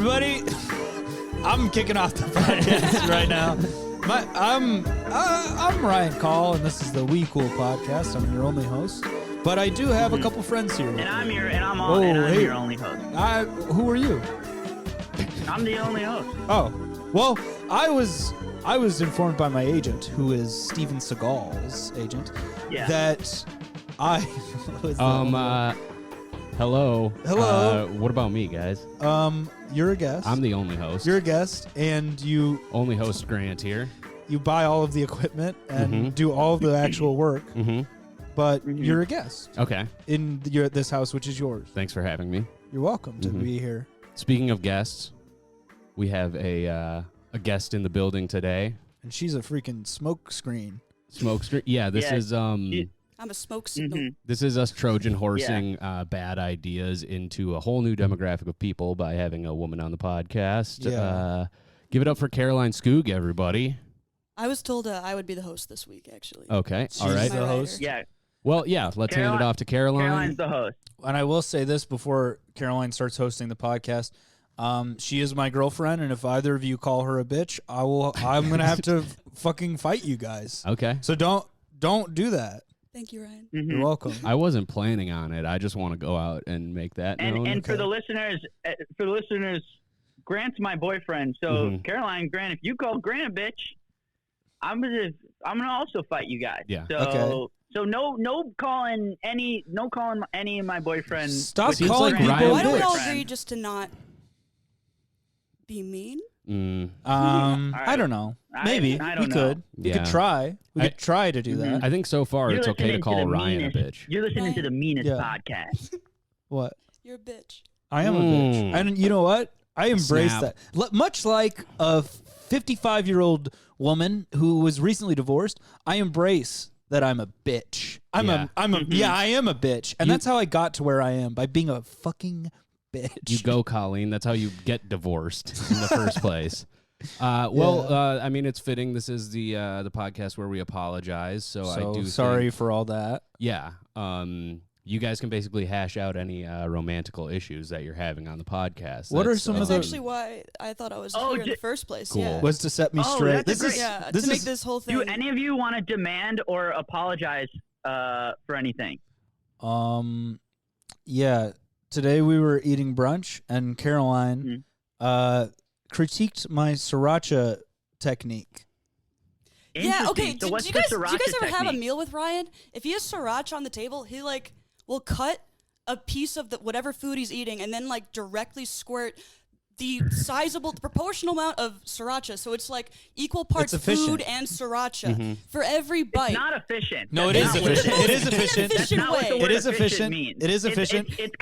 everybody. I'm kicking off the podcast right now. I'm Ryan Call, and this is the We Cool podcast. I'm your only host, but I do have a couple friends here. And I'm your only host. Who are you? I'm the only host. Oh, well, I was informed by my agent, who is Steven Seagal's agent, that I was. Hello. Hello. What about me, guys? You're a guest. I'm the only host. You're a guest, and you only host Grant here. You buy all of the equipment and do all of the actual work, but you're a guest. Okay. In this house, which is yours. Thanks for having me. You're welcome to be here. Speaking of guests, we have a guest in the building today. And she's a freaking smoke screen. Smoke screen? Yeah, this is... I'm a smoke signal. This is us Trojan horsing bad ideas into a whole new demographic of people by having a woman on the podcast. Yeah. Give it up for Caroline Skoog, everybody. I was told I would be the host this week, actually. Okay, She's all right. the host. Yeah. Well, yeah, let's hand it off to Caroline. Caroline's the host. And I will say this before Caroline starts hosting the podcast. She is my girlfriend, and if either of you call her a bitch, I'm going to have to fucking fight you guys. Okay. So don't do that. Thank you, Ryan. You're welcome. I wasn't planning on it. I just want to go out and make that known. And for the listeners, Grant's my boyfriend. So Caroline, Grant, if you call Grant a bitch, I'm gonna also fight you guys. Yeah. So no calling any of my boyfriends. Stop Seems calling like people Ryan- Why don't we all bitch. agree just to not be mean? I don't know. Maybe I don't we know. could. We could try. We could try to do that. I think so far You're it's okay to listening call the Ryan meanest- a bitch. You're listening to the meanest Yeah. podcast. What? You're a bitch. I am a bitch. And you know what? I embrace Snap. that. Much like a 55-year-old woman who was recently divorced, I embrace that I'm a bitch. I am a bitch. And that's how I got to where I am, by being a fucking bitch. You go, Colleen. That's how you get divorced in the first place. I mean, it's fitting. This is the podcast where we apologize. So I do. Sorry for all that. Yeah. You guys can basically hash out any romantical issues that you're having on the podcast. What are some of That's the? actually why I thought I was here in the first place. Cool. Yeah. Was to set me straight. that's This is to make this whole thing. Do any of you want to demand or apologize for anything? Yeah. Today we were eating brunch, and Caroline critiqued my sriracha technique. Yeah, okay. So do what's you the guys sriracha ever have a technique? meal with Ryan? If he has sriracha on the table, he will cut a piece of whatever food he's eating and then directly squirt the proportional amount of sriracha. So it's equal parts food and sriracha for every bite. It's not efficient. No, That's it is not what efficient. is. It is efficient. That's not what the word It is efficient. means. It is efficient. It's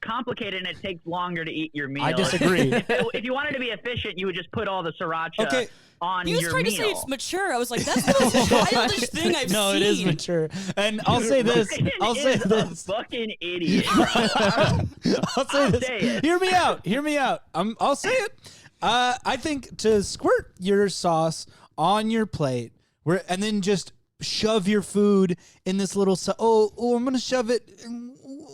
complicated, and it takes longer to eat your meal. I disagree. If you wanted to be efficient, you would just put all the sriracha on He was your trying meal. to say it's mature. I was like, that's the most childish thing I've seen. No, it is mature. And I'll say this. I'll say this. A fucking idiot. I'll say this. say it. Hear me out. Hear me out. I'll say it. I think to squirt your sauce on your plate, and then just shove your food in this little. I'm gonna shove it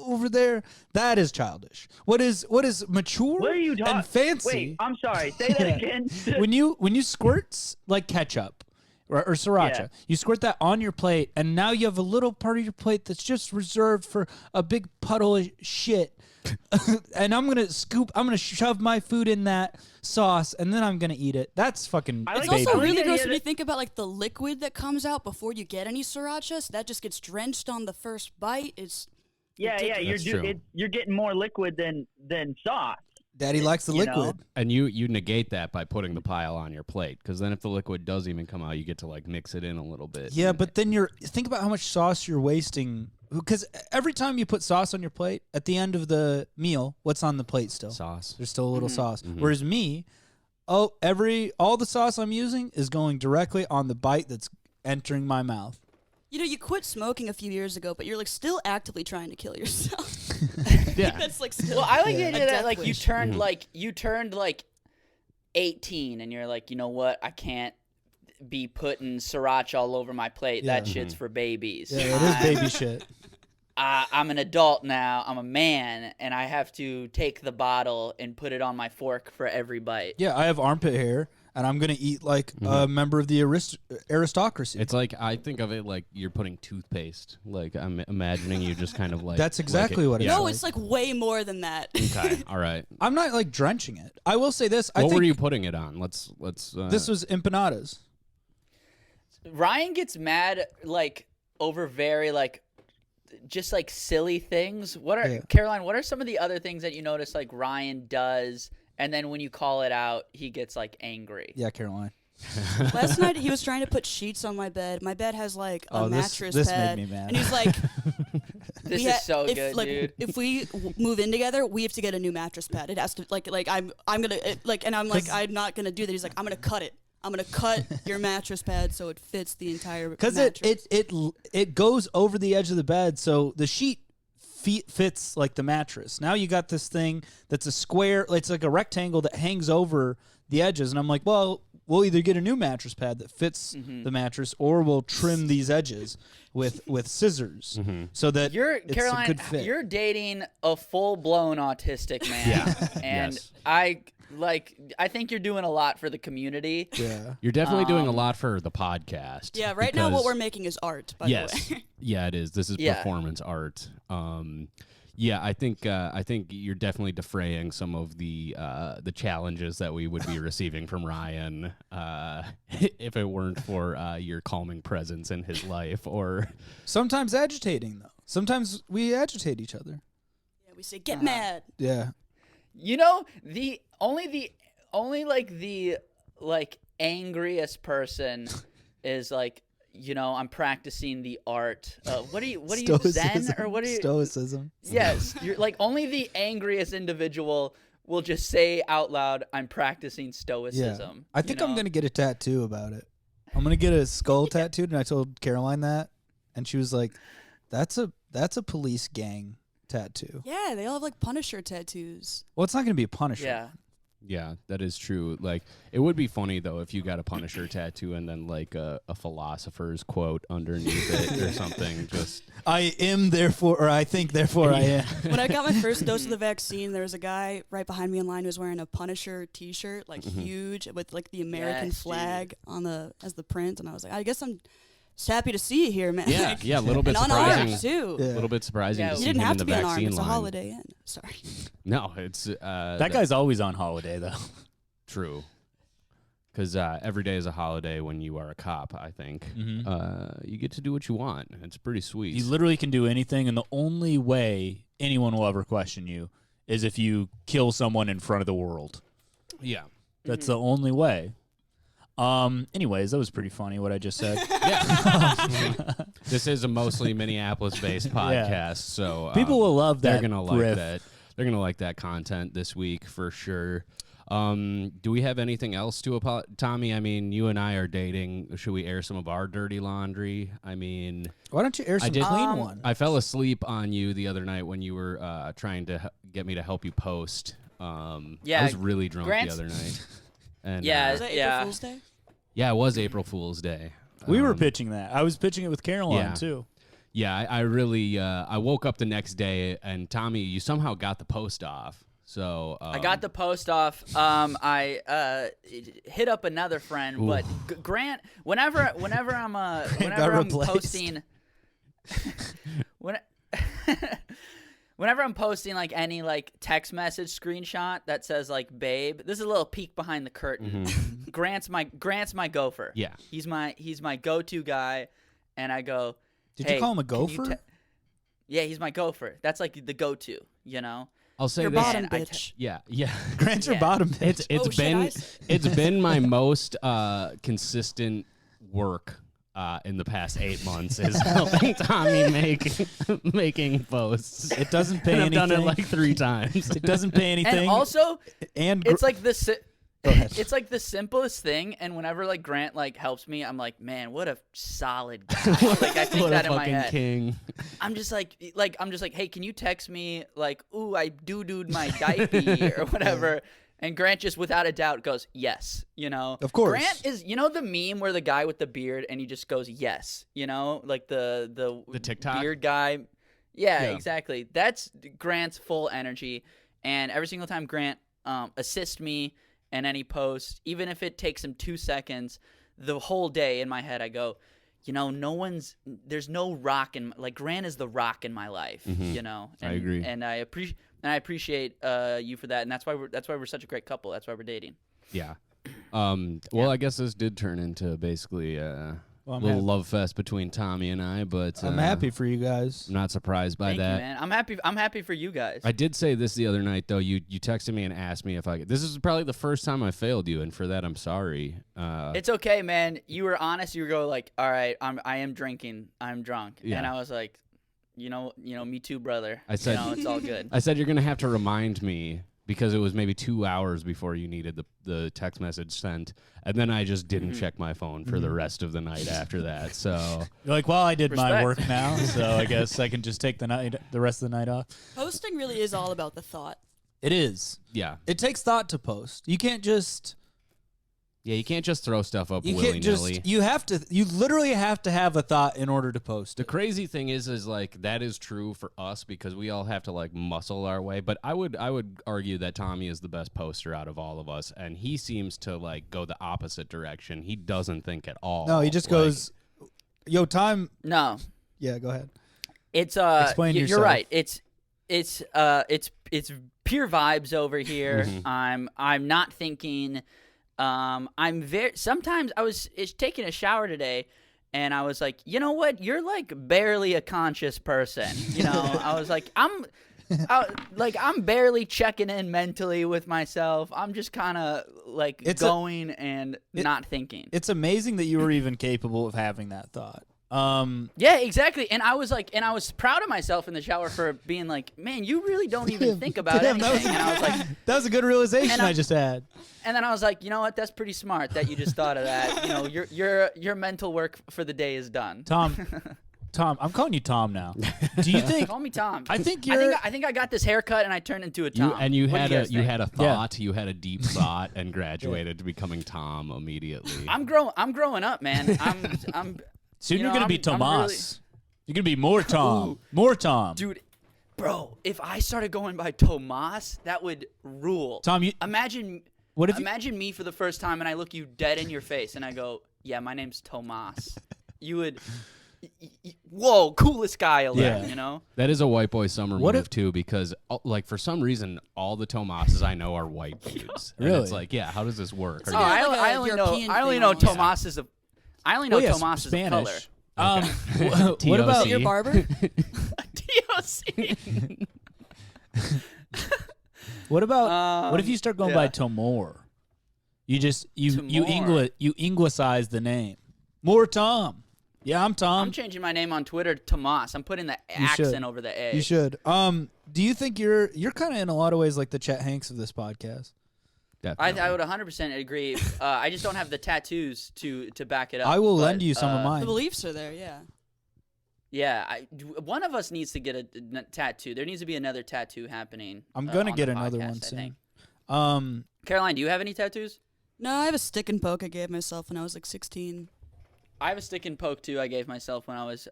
over there. That is childish. What is mature What are you talking? and fancy? Wait, I'm sorry. Say that again. when you squirt like ketchup or sriracha, you squirt that on your plate, and now you have a little part of your plate that's just reserved for a big puddle of shit. And I'm gonna shove my food in that sauce, and then I'm gonna eat it. That's fucking. It's baby. also really gross when you think about the liquid that comes out before you get any sriracha. So that just gets drenched on the first bite. It's ridiculous. You're getting more liquid than sauce. Daddy likes the liquid. know? And you negate that by putting the pile on your plate, because then if the liquid does even come out, you get to mix it in a little bit. Yeah, but then think about how much sauce you're wasting. Because every time you put sauce on your plate, at the end of the meal, what's on the plate still? Sauce. There's still a little sauce. Whereas me, all the sauce I'm using is going directly on the bite that's entering my mouth. You quit smoking a few years ago, but you're still actively trying to kill yourself. Yeah. That's still. Well, I like the idea that death you wish. turned 18 and you're like, you know what? I can't be putting sriracha all over my plate. Yeah. That shit's for babies. Yeah, it is baby shit. I'm an adult now. I'm a man, and I have to take the bottle and put it on my fork for every bite. Yeah, I have armpit hair, and I'm gonna eat like a member of the aristocracy. It's like I think of it like you're putting toothpaste. Like I'm imagining you just kind of like. That's exactly what it is. No, it's like way more than that. Okay, all right. I'm not like drenching it. I will say this. What were you putting it on? Let's. This was empanadas. Ryan gets mad like over very like just like silly things. What are Caroline? What are some of the other things that you notice like Ryan does? And then when you call it out, he gets like angry. Yeah, Caroline. Last night he was trying to put sheets on my bed. My bed has like a mattress this pad, made me mad. and he's like, This is so if, good, like, dude. If we move in together, we have to get a new mattress pad. It has to like I'm gonna like, and I'm like I'm not gonna do that. He's like I'm gonna cut it. I'm gonna cut your mattress pad so it fits the entire because mattress. it goes over the edge of the bed, so the sheet fits like the mattress. Now you got this thing that's a square. It's like a rectangle that hangs over the edges, and I'm like, well, we'll either get a new mattress pad that fits the mattress, or we'll trim these edges with scissors so that it's Caroline, a good fit. You're dating a full-blown autistic man. Yeah. And Yes. I think you're doing a lot for the community. Yeah. You're definitely doing a lot for the podcast. Yeah, right now what because- we're making is art. By Yes. the way. Yeah, it is. This is Yeah. performance art. Yeah, I think you're definitely defraying some of the challenges that we would be receiving from Ryan if it weren't for your calming presence in his life. Or Sometimes agitating though. Sometimes we agitate each other. Yeah, we say get mad. Yeah. You know, the angriest person is like, you know, I'm practicing the art. What are you Zen or what are you? Stoicism. Yes, you're like only the angriest individual will just say out loud, "I'm practicing stoicism." Yeah. I think I'm gonna get a tattoo about it. I'm gonna get a skull tattooed, and I told Caroline that, and she was like, "That's a police gang tattoo." Yeah, they all have like Punisher tattoos. Well, it's not gonna be a Punisher. Yeah. yeah, that is true. Like it would be funny though if you got a Punisher tattoo and then like a philosopher's quote underneath it or something. Just I am therefore, or I think therefore I am. When I got my first dose of the vaccine, there was a guy right behind me in line who was wearing a Punisher T-shirt, like huge, with like the American Yes, flag on as the print, and I was like, I guess I'm just happy to see you here, man. yeah, Like, yeah, a little bit and unarmed surprising. too. Yeah. A little bit surprising Yeah, to you see You didn't him have in to the be unarmed. vaccine It's a line. Holiday Inn. Sorry. No, it's That guy's always on holiday, though. true. Because every day is a holiday when you are a cop, I think. You get to do what you want. It's pretty sweet. You literally can do anything, and the only way anyone will ever question you is if you kill someone in front of the world. yeah. That's the only way. Anyways, that was pretty funny what I just said. This is a mostly Minneapolis-based podcast, so People will love that. they're gonna like riff. that. They're gonna like that content this week for sure. Do we have anything else to Tommy? I mean, you and I are dating. Should we air some of our dirty laundry? I mean, Why don't you air some did- clean one? I fell asleep on you the other night when you were trying to get me to help you post. Yeah, I was really drunk Grant's- the other night. And Yeah, Was that Yeah. April Fool's Day? yeah, it was April Fool's Day. We were pitching that. I was pitching it with Caroline, yeah. too. Yeah, I really I woke up the next day and Tommy, you somehow got the post off. So I got the post off. I hit up another friend, but Grant. Whenever I'm replaced. posting, whenever I'm posting like any like text message screenshot that says like "babe," this is a little peek behind the curtain. Grant's my gopher. Yeah. he's my go-to guy, and I go. Did "Hey, you call him a can you gopher? yeah, he's my gopher. That's like the go-to, you know. I'll say Your this. bottom And I bitch. Yeah, yeah. Grant's your Yeah. bottom bitch. It's Oh, shit, been I- it's been my most consistent work in the past 8 months is helping Tommy making posts. It doesn't pay And I've anything. done it like 3 times. It doesn't pay anything. And also, and it's like the Go ahead. it's like the simplest thing. And whenever like Grant like helps me, I'm like, man, what a solid guy. Like I think what that a in my fucking head. king. I'm just like, hey, can you text me like, ooh, I doo-dooed my diaper or whatever. And Grant just without a doubt goes, yes, you know. Of course. Grant is, you know, the meme where the guy with the beard and he just goes, yes, you know, like the TikTok? beard guy. Yeah, Yeah. exactly. That's Grant's full energy, and every single time Grant assists me in any post, even if it takes him 2 seconds, the whole day in my head I go, there's no rock like Grant is the rock in my life, Mhm. I agree. and I appreciate you for that, and that's why we're such a great couple. That's why we're dating. Yeah. Well, I guess this did turn into basically a little love fest between Tommy and I, but I'm happy for you guys. I'm not surprised by Thank that. you, man. I'm happy for you guys. I did say this the other night, though. You texted me and asked me if I could. This is probably the first time I failed you, and for that, I'm sorry. It's okay, man. You were honest. You were like, all right, I am drinking. I'm drunk. Yeah. And I was like, me too, brother. I said, it's all good. I said you're gonna have to remind me because it was maybe 2 hours before you needed the text message sent, and then I just didn't check my phone for the rest of the night after that. So You're like, well, I did my Respect. work now, so I guess I can just take the rest of the night off. Posting really is all about the thought. It is. yeah, It takes thought to post. You can't just. you can't just throw stuff up You willy can't nilly. just. You have to. You literally have to have a thought in order to post The it. crazy thing is like that is true for us because we all have to like muscle our way. But I would argue that Tommy is the best poster out of all of us, and he seems to like go the opposite direction. He doesn't think at all. No, he just Like, goes, "Yo, time." No, Yeah, go ahead. it's Explain you're yourself. right. It's pure vibes over here. I'm not thinking. Sometimes I was taking a shower today, and I was like, you know what? You're like barely a conscious person. I was like, I'm barely checking in mentally with myself. I'm just kind of like going and not thinking. It's amazing that you were even capable of having that thought. Yeah, exactly. And I was proud of myself in the shower for being like, man, you really don't even think about Damn, anything. And I was like, that was a good realization And I just had. and then I was like, you know what? That's pretty smart that you just thought of that. Your mental work for the day is done. Tom, I'm calling you Tom now. Do you think? Call me Tom. I think I you're. think I got this haircut and I turned into a Tom. You What do had guys you think? had a thought, you had a deep thought, and graduated to becoming Tom immediately. I'm growing up, man. I'm Soon you you're know, gonna be I'm Tomas. You're gonna be more Tom. More Tom. dude. Bro, if I started going by Tomas, that would rule. Tom, you. Imagine What if you? Imagine me for the first time and I look you dead in your face and I go, yeah, my name's Tomas. You would, whoa, coolest guy alive, Yeah. That is a white boy summer What move if- too, because like for some reason all the Tomases I know are white dudes. And Really? it's like, yeah, how does this work? It's Are Oh, you- like I a only know European I only thing know almost. Tomas is a I only know Oh, yeah, Tomas is a color. Spanish. What about TOC? Your barber? DOC. what about what if you start going by yeah. Tomor? You just you Tomor. Englishsize the name. More Tom. Yeah, I'm Tom. I'm changing my name on Twitter to Tomas. I'm putting the You should. accent over the A. You should. Do you think you're kind of in a lot of ways like the Chet Hanks of this podcast? Definitely. I would 100% agree. I just don't have the tattoos to back it up. I will but, lend you some of The mine. beliefs are there, yeah. Yeah, one of us needs to get a tattoo. There needs to be another tattoo happening. I'm gonna on get the another podcast, one I soon. think. Caroline, do you have any tattoos? No, I have a stick and poke I gave myself when I was like 16. I have a stick and poke too. I gave myself when I was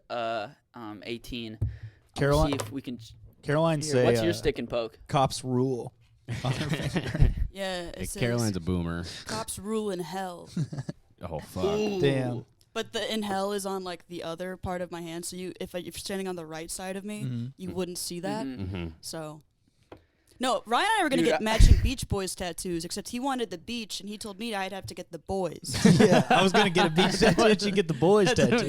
18. Caroline- See if we can. Caroline Here, say, what's your stick and poke? cops rule. Yeah, Hey, it says Caroline's a boomer. cops rule in hell. Oh fuck. Damn. But the in hell is on like the other part of my hand, so if you're standing on the right side of me, you wouldn't see that. Mm-hmm. So, no, Ryan and I were gonna Dude, get matching Beach Boys tattoos, except he wanted the beach, and he told me I'd have to get the boys. Yeah, I was gonna get a beach tattoo. And you get the boys tattoo.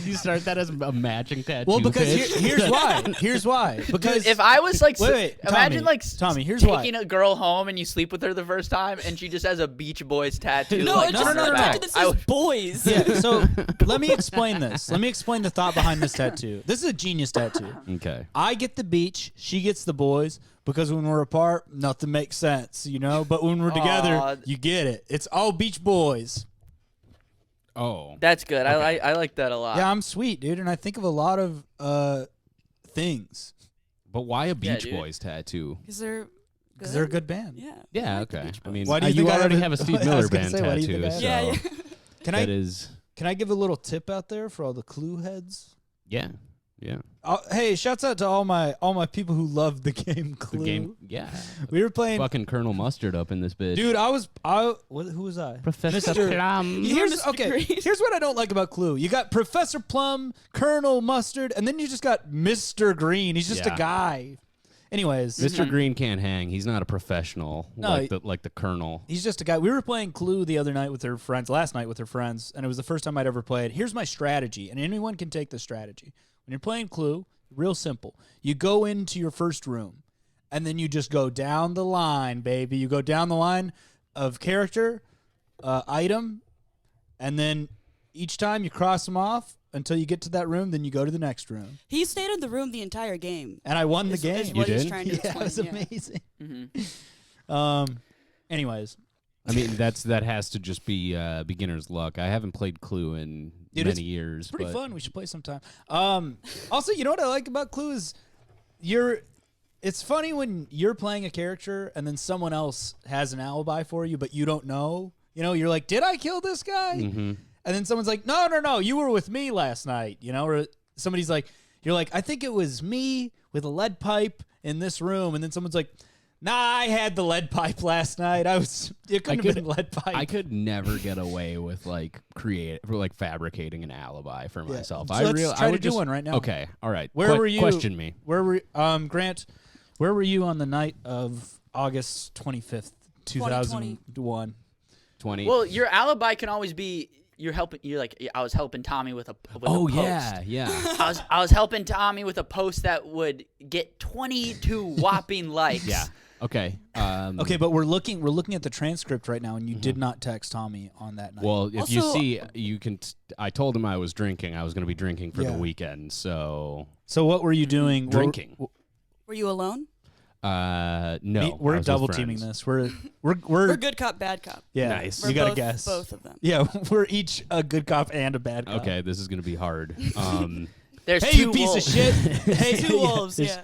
You start that as a matching tattoo. Well, because bitch. here's why. Here's why. Because Dude, if I was like, Wait, imagine Tommy, like Tommy, here's taking why. a girl home and you sleep with her the first time, and she just has a Beach Boys tattoo. no, like, it's no, just no, a no, no. tattoo that I says would- boys. Yeah, so let me explain this. Let me explain the thought behind this tattoo. This is a genius tattoo. Okay. I get the beach, she gets the boys, because when we're apart, nothing makes sense, you know? But when we're together, Aw. you get it. It's all beach boys. Oh. That's good. I like that a lot. Yeah, I'm sweet, dude, and I think of a lot of things. But why a Beach dude. Boys tattoo? Because they're Because they're a good band. Yeah. Yeah, I like the okay. Beach I mean, Boys. Why do you you think I already have have a- a Steve I Miller was gonna band say, why do you think tattoo, I so have- Yeah, Can that I is can I give a little tip out there for all the clue heads? yeah. Yeah. Hey, shouts out to all my people who love the game Clue. The game. Yeah. We were playing. Fucking Colonel Mustard up in this bitch. Dude, who was I? Professor Mr. Plum. Here's Mr. Green. Here's what I don't like about Clue. You got Professor Plum, Colonel Mustard, and then you just got Mr. Green. He's just a guy. Anyways, Mr. Green can't hang. He's not a professional like the Colonel. He's just a guy. We were playing Clue the other night with her friends, last night with her friends, and it was the first time I'd ever played. Here's my strategy, and anyone can take the strategy. When you're playing Clue, real simple. You go into your first room, and then you just go down the line, baby. You go down the line of character, item, and then each time you cross them off until you get to that room, then you go to the next room. He stayed in the room the entire game. And I won the game. Is what You he's did? trying to Yeah, explain. it was amazing. Mm-hmm. Anyways. I mean, that has to just be beginner's luck. I haven't played Clue in many years. Pretty but fun. We should play sometime. Also, you know what I like about Clue is it's funny when you're playing a character and then someone else has an alibi for you, but you don't know. You know, you're like, did I kill this guy? Mm-hmm. And then someone's like, no, you were with me last night. You know, or somebody's like, you're like, I think it was me with a lead pipe in this room. And then someone's like, nah, I had the lead pipe last night. It couldn't have been lead pipe. I could never get away with fabricating an alibi for myself. So I let's try would to do one right now. Okay, all right. Where were you? Question me. Where were Grant? Where were you on the night of August 25th, 2001? 20. Well, your alibi can always be you're like I was helping Tommy with a post. Yeah. I was helping Tommy with a post that would get 22 whopping likes. Yeah. Okay. Okay, but we're looking at the transcript right now, and you did not text Tommy on that night. Well, if you Also- see, you can. I told him I was drinking. I was going to be drinking for the Yeah. weekend. So so what were you doing? drinking. Were you alone? No, We're I was with double teaming friends. this. We're good cop, bad cop. yeah. Nice. We're You gotta both, guess. both of them. Yeah, we're each a good cop and a bad cop. Okay, this is going to be hard. There's Hey, two you piece wolves. of shit. Hey, Two wolves, there's- yeah.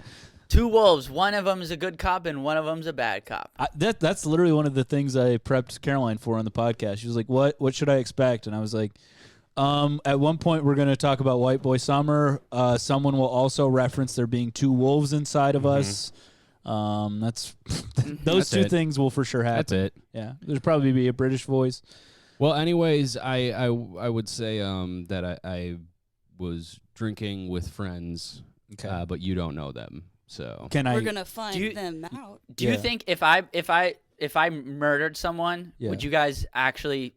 Two wolves. One of them is a good cop and one of them's a bad cop. That's literally one of the things I prepped Caroline for on the podcast. She was like, "What should I expect?" And I was like, at one point we're going to talk about White Boy Summer. Someone will also reference there being two wolves inside of us. Those That's two it. things will for sure happen. That's it. Yeah, there's probably be a British voice. Well, anyways, I would say that I was drinking with friends, Okay. but you don't know them. So Can We're I? gonna find you- them out. Do you Yeah. think if I murdered someone, Yeah. would you guys actually?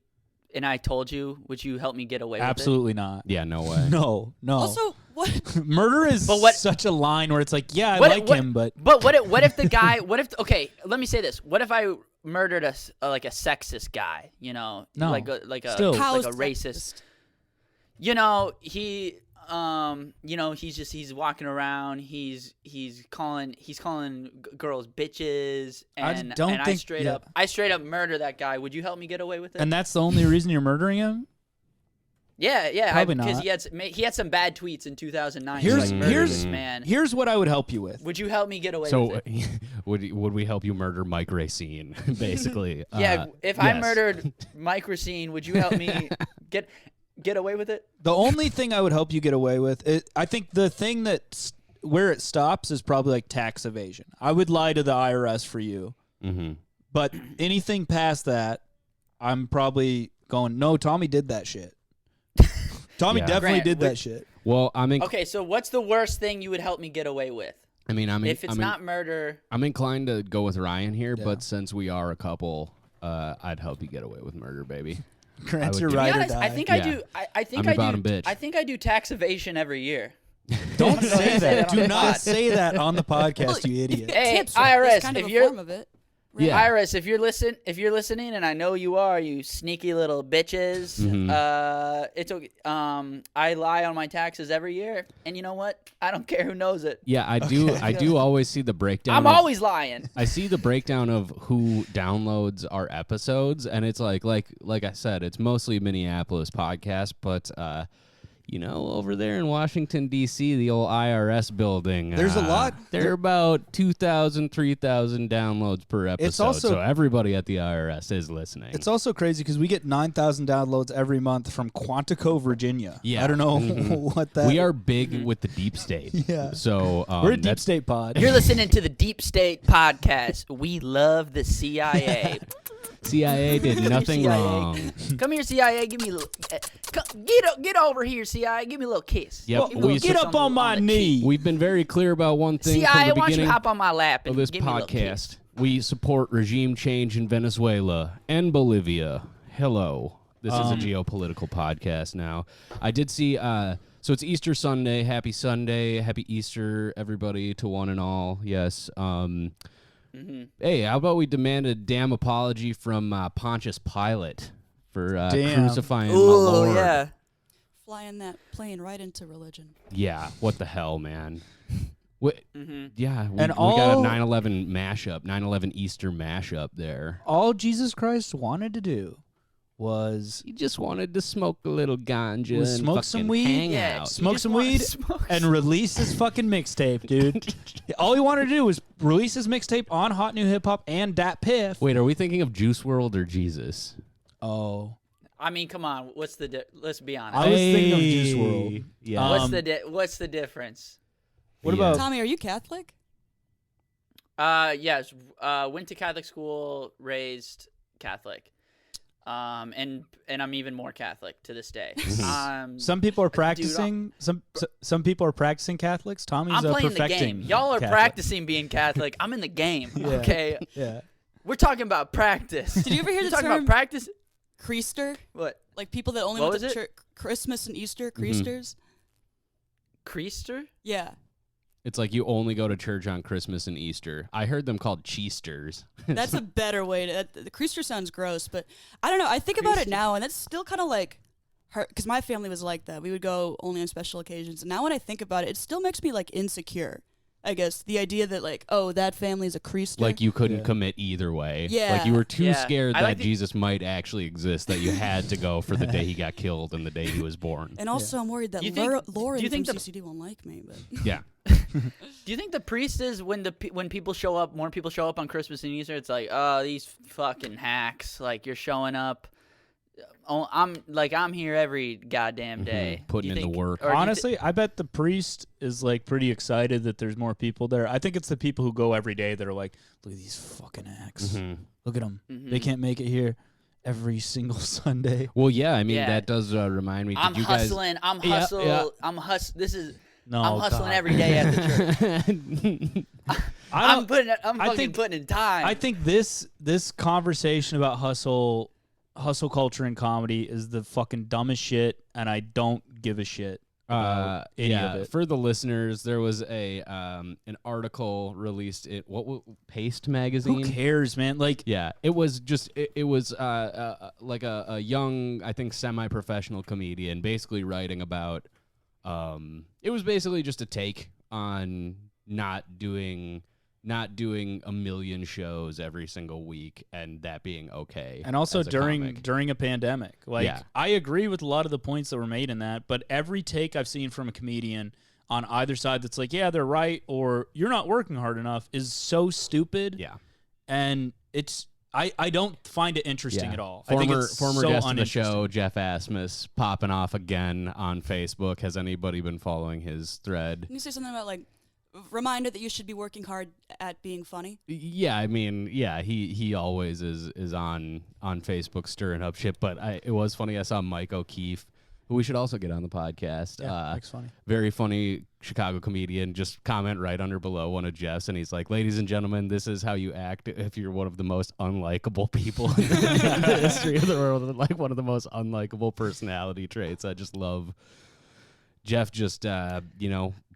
And I told you, would you help me get away with it? Absolutely not. yeah, no way. No. Also, what? Murder is But what- such a line where it's like, yeah, I What- like what- him, but But what if the guy? Okay, let me say this. What if I murdered a sexist guy? You know, No. like a Still. How's racist. He's walking around. He's calling girls bitches, and don't and think- I straight up murder that guy. Would you help me get away with it? and that's the only reason you're murdering him. yeah, Probably because not. he had some bad tweets in 2009. Here's- He, like, murdered here's- this man. Here's what I would help you with. Would you help me get away So with it? would we help you murder Mike Racine, basically? Yeah, if I yes. murdered Mike Racine, would you help me get away with it? The only thing I would help you get away with, I think the thing where it stops is probably like tax evasion. I would lie to the IRS for you, but anything past that, I'm probably going, no, Tommy did that shit. Tommy Yeah. definitely Grant, did would- that shit. Well, Okay, so what's the worst thing you would help me get away with? If it's not murder, I'm inclined to go with Ryan here, Yeah. but since we are a couple, I'd help you get away with murder, baby. Grant's would your do to be ride or honest, I die. think Yeah. I do. I think I'm I a bottom do. bitch. I think I do tax evasion every year. Don't gonna say that. on Do the not pod. say that on the podcast, you idiot. Hey, Tips, right? IRS, That's kind if of a you're form of it. Yeah. Iris, if you're listening, and I know you are, you sneaky little bitches. It's okay. I lie on my taxes every year, and you know what? I don't care who knows it. Yeah, I do. I do always see the breakdown. I'm always lying. I see the breakdown of who downloads our episodes, and it's like I said, it's mostly Minneapolis podcast, but over there in Washington, D.C., the old IRS building. There's a lot. They're about 2,000, 3,000 downloads per episode. It's also, so everybody at the IRS is listening. It's also crazy because we get 9,000 downloads every month from Quantico, Virginia. Yeah. I don't know what that. We are big with the deep state. Yeah. So we're a deep state pod. You're listening to the Deep State Podcast. We love the CIA. CIA did nothing CIA. wrong. Come here, CIA. Give me a little. Get over here, CIA. Give me a little kiss. Yep. Give me a little Get kiss up on the- my the knee. cheek. We've been very clear about one thing CIA, from the why don't you beginning hop on my lap and of this give me a little podcast. kiss? We support regime change in Venezuela and Bolivia. Hello. This is a geopolitical podcast now. I did see, so it's Easter Sunday. Happy Sunday. Happy Easter, everybody, to one and all. Yes. Hey, how about we demand a damn apology from Pontius Pilate for crucifying my Lord? Ooh, yeah. Flying that plane right into religion. Yeah, what the hell, man? Yeah, we And got a all- 9/11 mashup, 9/11 Easter mashup there. All Jesus Christ wanted to do was He just wanted to smoke a little ganja Was and smoke fucking some weed? hang Yeah, out. smoke just some wanna weed smoke and release his fucking mixtape, dude. All he wanted to do was release his mixtape on Hot New Hip Hop and Dat Piff. Wait, are we thinking of Juice WRLD or Jesus? Oh, I mean, come on. What's the? Let's be honest. I was thinking of Juice WRLD. Yeah. What's the difference? What about Tommy, are you Catholic? Yes. Went to Catholic school, raised Catholic, and I'm even more Catholic to this day. some people are practicing? Some people are practicing Catholics. Tommy's I'm playing the perfecting. game. Y'all are Catholic. practicing being Catholic. I'm in the game. Yeah. Okay. Yeah. We're talking about practice. Did you ever hear We're the talking term about practice? Creaster? What? Like people that only What went was to it? church Christmas and Easter, Creasters? Creaster? Yeah. It's like you only go to church on Christmas and Easter. I heard them called cheesters. That's a better way to. The Creaster sounds gross, but I don't know. I think about it now, and that's still kind of like, because my family was like that. We would go only on special occasions. And now when I think about it, it still makes me like insecure. I guess the idea that like, oh, that family is a Creaster. Like you couldn't commit either way. Yeah. Like you were too Yeah. scared I that like the- Jesus might actually exist that you had to go for the day he got killed and the day he was born. And also, I'm worried that Do you think- Lauren do you think from the- CCD won't like me. But Yeah. Do you think the priest is when people show up, more people show up on Christmas and Easter? It's like, oh, these fucking hacks! Like you're showing up. Oh, I'm here every goddamn day, Putting Do you in the think- work. or do you Honestly, I bet the priest is like pretty excited that there's more people there. I think it's the people who go every day that are like, look at these fucking acts. Look at them. They can't make it here every single Sunday. Well, yeah, I mean, Yeah. that does remind me. Did I'm you guys... hustling. I'm Yeah, hustle. yeah. I'm hustling. This is. No, I'm hustling God. every day at the church. I'm fucking putting in time. I think this conversation about hustle culture and comedy is the fucking dumbest shit, and I don't give a shit about any of it. For the listeners, there was an article released at Paste magazine. Who cares, man? Like, Yeah, it was just it was like a young, I think, semi-professional comedian basically writing about. It was basically just a take on not doing a million shows every single week and that being okay. and also as a comic. during a pandemic. Like, Yeah. I agree with a lot of the points that were made in that, but every take I've seen from a comedian on either side that's like, yeah, they're right, or you're not working hard enough is so stupid. Yeah. And it's I don't find it interesting at all. I think Former it's former so guest of the uninteresting. show, Jeff Asmus, popping off again on Facebook. Has anybody been following his thread? can you say something about like reminder that you should be working hard at being funny? Yeah, I mean, yeah, he always is on Facebook stirring up shit. But it was funny. I saw Mike O'Keefe, who we should also get on the podcast. Yeah, Mike's funny. Very funny Chicago comedian. Just comment right under below one of Jeff's, and he's like, "Ladies and gentlemen, this is how you act if you're one of the most unlikable people in the history of the world. Like one of the most unlikable personality traits." I just love Jeff. Just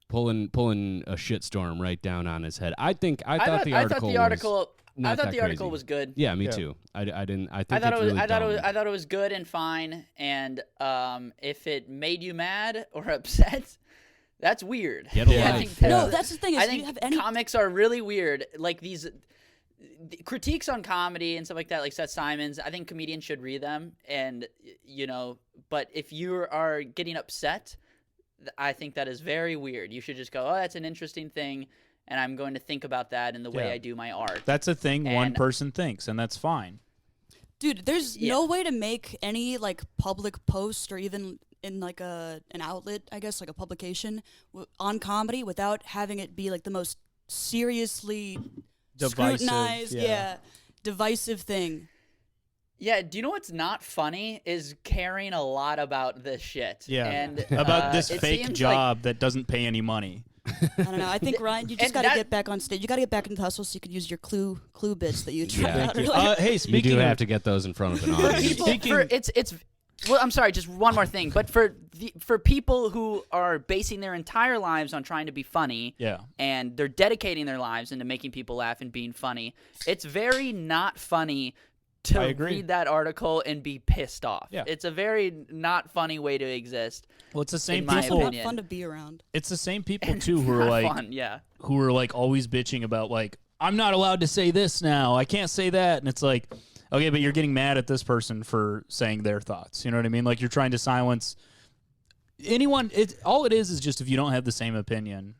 pulling a shitstorm right down on his head. I thought the article was good. Yeah, me Yeah. too. I didn't. I think I thought it's it was. really dumb. I thought it was good and fine. And if it made you mad or upset, that's weird. Get a I life. think No, that's the thing. Is I do you think have any? comics are really weird. Like these critiques on comedy and stuff like that, like Seth Simons, I think comedians should read them. And, but if you are getting upset, I think that is very weird. You should just go, oh, that's an interesting thing, and I'm going to think about that in the way I do my art. That's a thing one person thinks, and that's fine. Dude, there's no way to make any like public post or even in like an outlet, I guess, like a publication on comedy without having it be like the most seriously Divisive, scrutinized, divisive thing. Yeah, do you know what's not funny is caring a lot about this shit. Yeah, and about this it fake seems job that doesn't pay any money. I don't know. I think Ryan, you just got to get back on stage. You got to get back into the hustle so you can use your clue bits that you tried out earlier. Hey, speaking you do of, have to get those in front of an For audience. people, well, I'm sorry, just one more thing. But for people who are basing their entire lives on trying to be funny, and they're dedicating their lives into making people laugh and being funny, it's very not funny to read that article and be pissed off. Yeah. It's a very not funny way to exist. Well, it's the same in my people. opinion. Not fun to be around. It's the same people too who are like fun, who are like always bitching about like, I'm not allowed to say this now. I can't say that, and it's like, okay, but you're getting mad at this person for saying their thoughts. You know what I mean? Like you're trying to silence anyone. All it is just if you don't have the same opinion.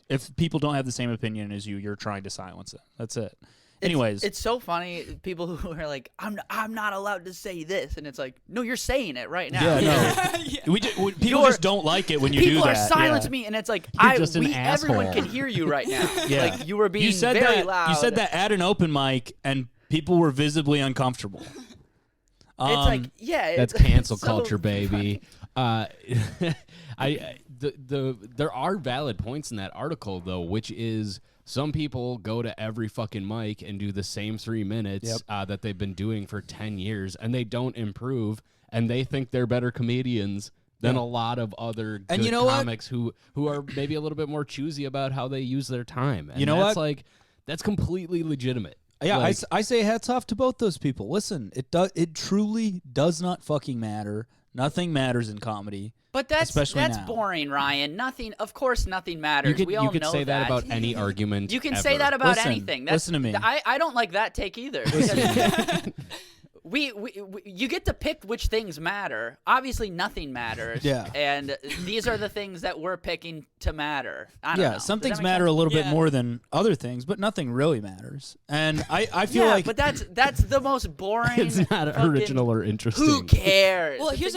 If people don't have the same opinion as you, you're trying to silence it. That's it. Anyways, it's so funny. People who are like, I'm not allowed to say this, and it's like, no, you're saying it right now. Yeah, no. People just don't like it when you do that. People are silencing me, and it's like, everyone can hear you right now. Yeah. Like you were being very loud. You said that at an open mic, and people were visibly uncomfortable. It's like, that's cancel culture, baby. There are valid points in that article though, which is some people go to every fucking mic and do the same 3 minutes that they've been doing for 10 years, and they don't improve, and they think they're better comedians than a lot of other good comics who are maybe a little bit more choosy about how they use their time. And that's completely legitimate. Yeah, like, I say hats off to both those people. Listen, it truly does not fucking matter. Nothing matters in comedy. But that's now. boring, Ryan. Of course, nothing matters. We all know that. You could say that about any argument. You can say that about anything. Listen to me. I don't like that take either. You get to pick which things matter. Obviously, nothing matters. Yeah. And these are the things that we're picking to matter. I don't know. Some things matter a little bit more than other things, but nothing really matters. And I feel like, but that's the most boring. It's not original or interesting. Who cares? Well, here's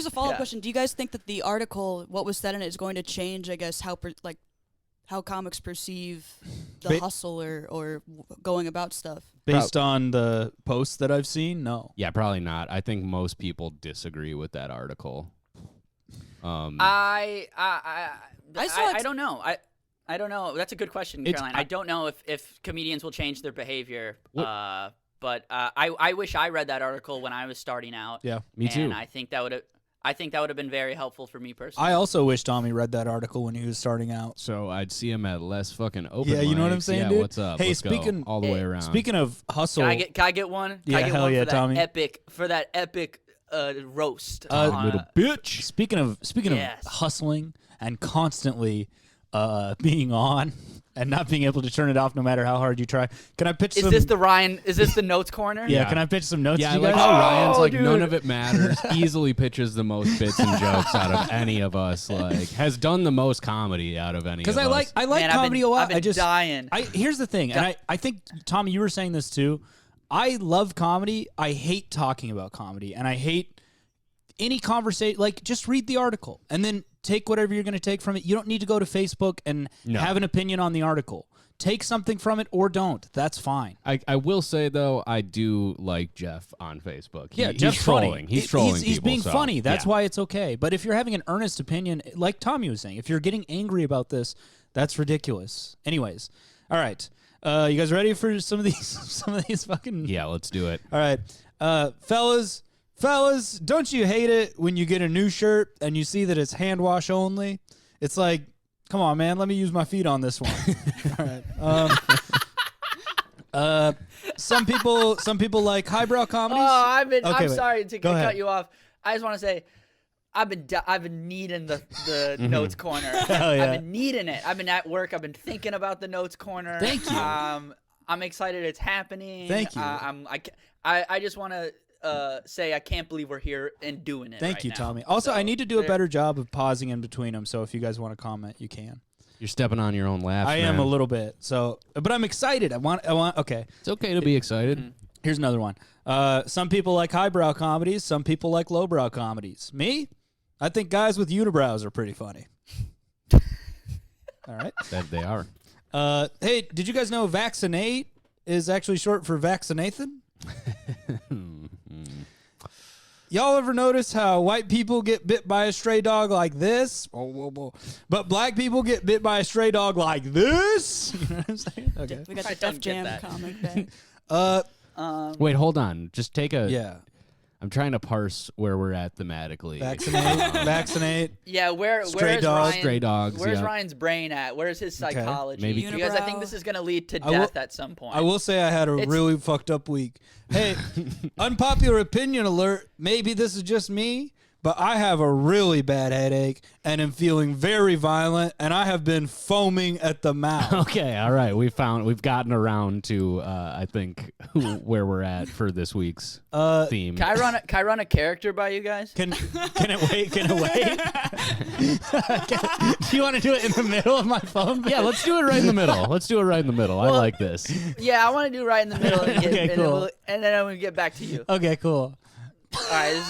a follow-up question. Do you guys think that the article, what was said in it, is going to change, I guess, how comics perceive the hustle or going about stuff? based on the posts that I've seen, no. Yeah, probably not. I think most people disagree with that article. I don't know. I don't know. That's a good question, Caroline. I don't know if comedians will change their behavior. But I wish I read that article when I was starting out. Yeah, me too. And I think that would have been very helpful for me personally. I also wish Tommy read that article when he was starting out. So I'd see him at less fucking open Yeah, you know what I'm saying, yeah, dude? what's up? Hey, Let's go all the way around. Speaking of hustle, can I get one? Yeah, hell yeah, Tommy. For that epic roast. Little bitch. Speaking of hustling and constantly being on and not being able to turn it off no matter how hard you try. Can I pitch some... Is this the notes corner? Yeah, can I pitch some notes? Yeah, to you I like guys? how Ryan's like, dude. none of it matters. Easily pitches the most bits and jokes out of any of us. Like, has done the most comedy out of any of us. Because I like Man, comedy a lot. I've been dying. Here's the thing, and I think, Tommy, you were saying this too. I love comedy. I hate talking about comedy, and I hate any conversation. Like, just read the article and then take whatever you're going to take from it. You don't need to go to Facebook and have an opinion on the article. Take something from it or don't. That's fine. I will say, though, I do like Jeff on Facebook. Yeah, he's Jeff's trolling. funny. He's trolling He's people, being so, funny. That's yeah. why it's okay. But if you're having an earnest opinion, like Tommy was saying, if you're getting angry about this, that's ridiculous. Anyways, all right. You guys ready for some of these fucking... Yeah, let's do it. All right. Fellas, don't you hate it when you get a new shirt and you see that it's hand wash only? It's like, come on, man, let me use my feet on this one. All right. Some people like highbrow comedies. Oh, I'm wait. sorry to Go ahead. cut you off. I just want to say, I've been needing the notes corner. Oh, yeah. I've been needing it. I've been at work. I've been thinking about the notes corner. Thank you. I'm excited it's happening. Thank you. I just want to say I can't believe we're here and doing it. Thank right you, now. Tommy. Also, So, I need to do a better job of pausing in between them. So if you guys want to comment, you can. You're stepping on your own laughs. I am man. a little bit. So, but I'm excited. I want. Okay. It's okay to be excited. Here's another one. Some people like highbrow comedies. Some people like lowbrow comedies. Me, I think guys with unibrows are pretty funny. All right. That they are. Hey, did you guys know vaccinate is actually short for vaccinathan? Y'all ever notice how white people get bit by a stray dog like this? But black people get bit by a stray dog like this? You know what I'm saying? Okay. We got I the don't Def get Jam that. comic back. Wait, hold on. Just take a. Yeah. I'm trying to parse where we're at thematically. Vaccinate. Yeah, where's Stray dogs. Ryan, Stray dogs, Where's yeah. Ryan's brain at? Where's his psychology? Maybe- Because I think Unibrow. this is going to lead to I will- death at some point. I will say I had a It's- really fucked up week. Hey, unpopular opinion alert. Maybe this is just me, but I have a really bad headache and am feeling very violent, and I have been foaming at the mouth. Okay, all right. We've gotten around to I think where we're at for this week's theme. Can I run a character by you guys? Can it wait? Can it wait? Do you want to do it in the middle of my phone? Yeah, let's do it right in the middle. Let's do it right in the middle. I like this. Yeah, I want to do right in the middle, and, Okay, cool. and then I'm going to get back to you. Okay, cool. All right,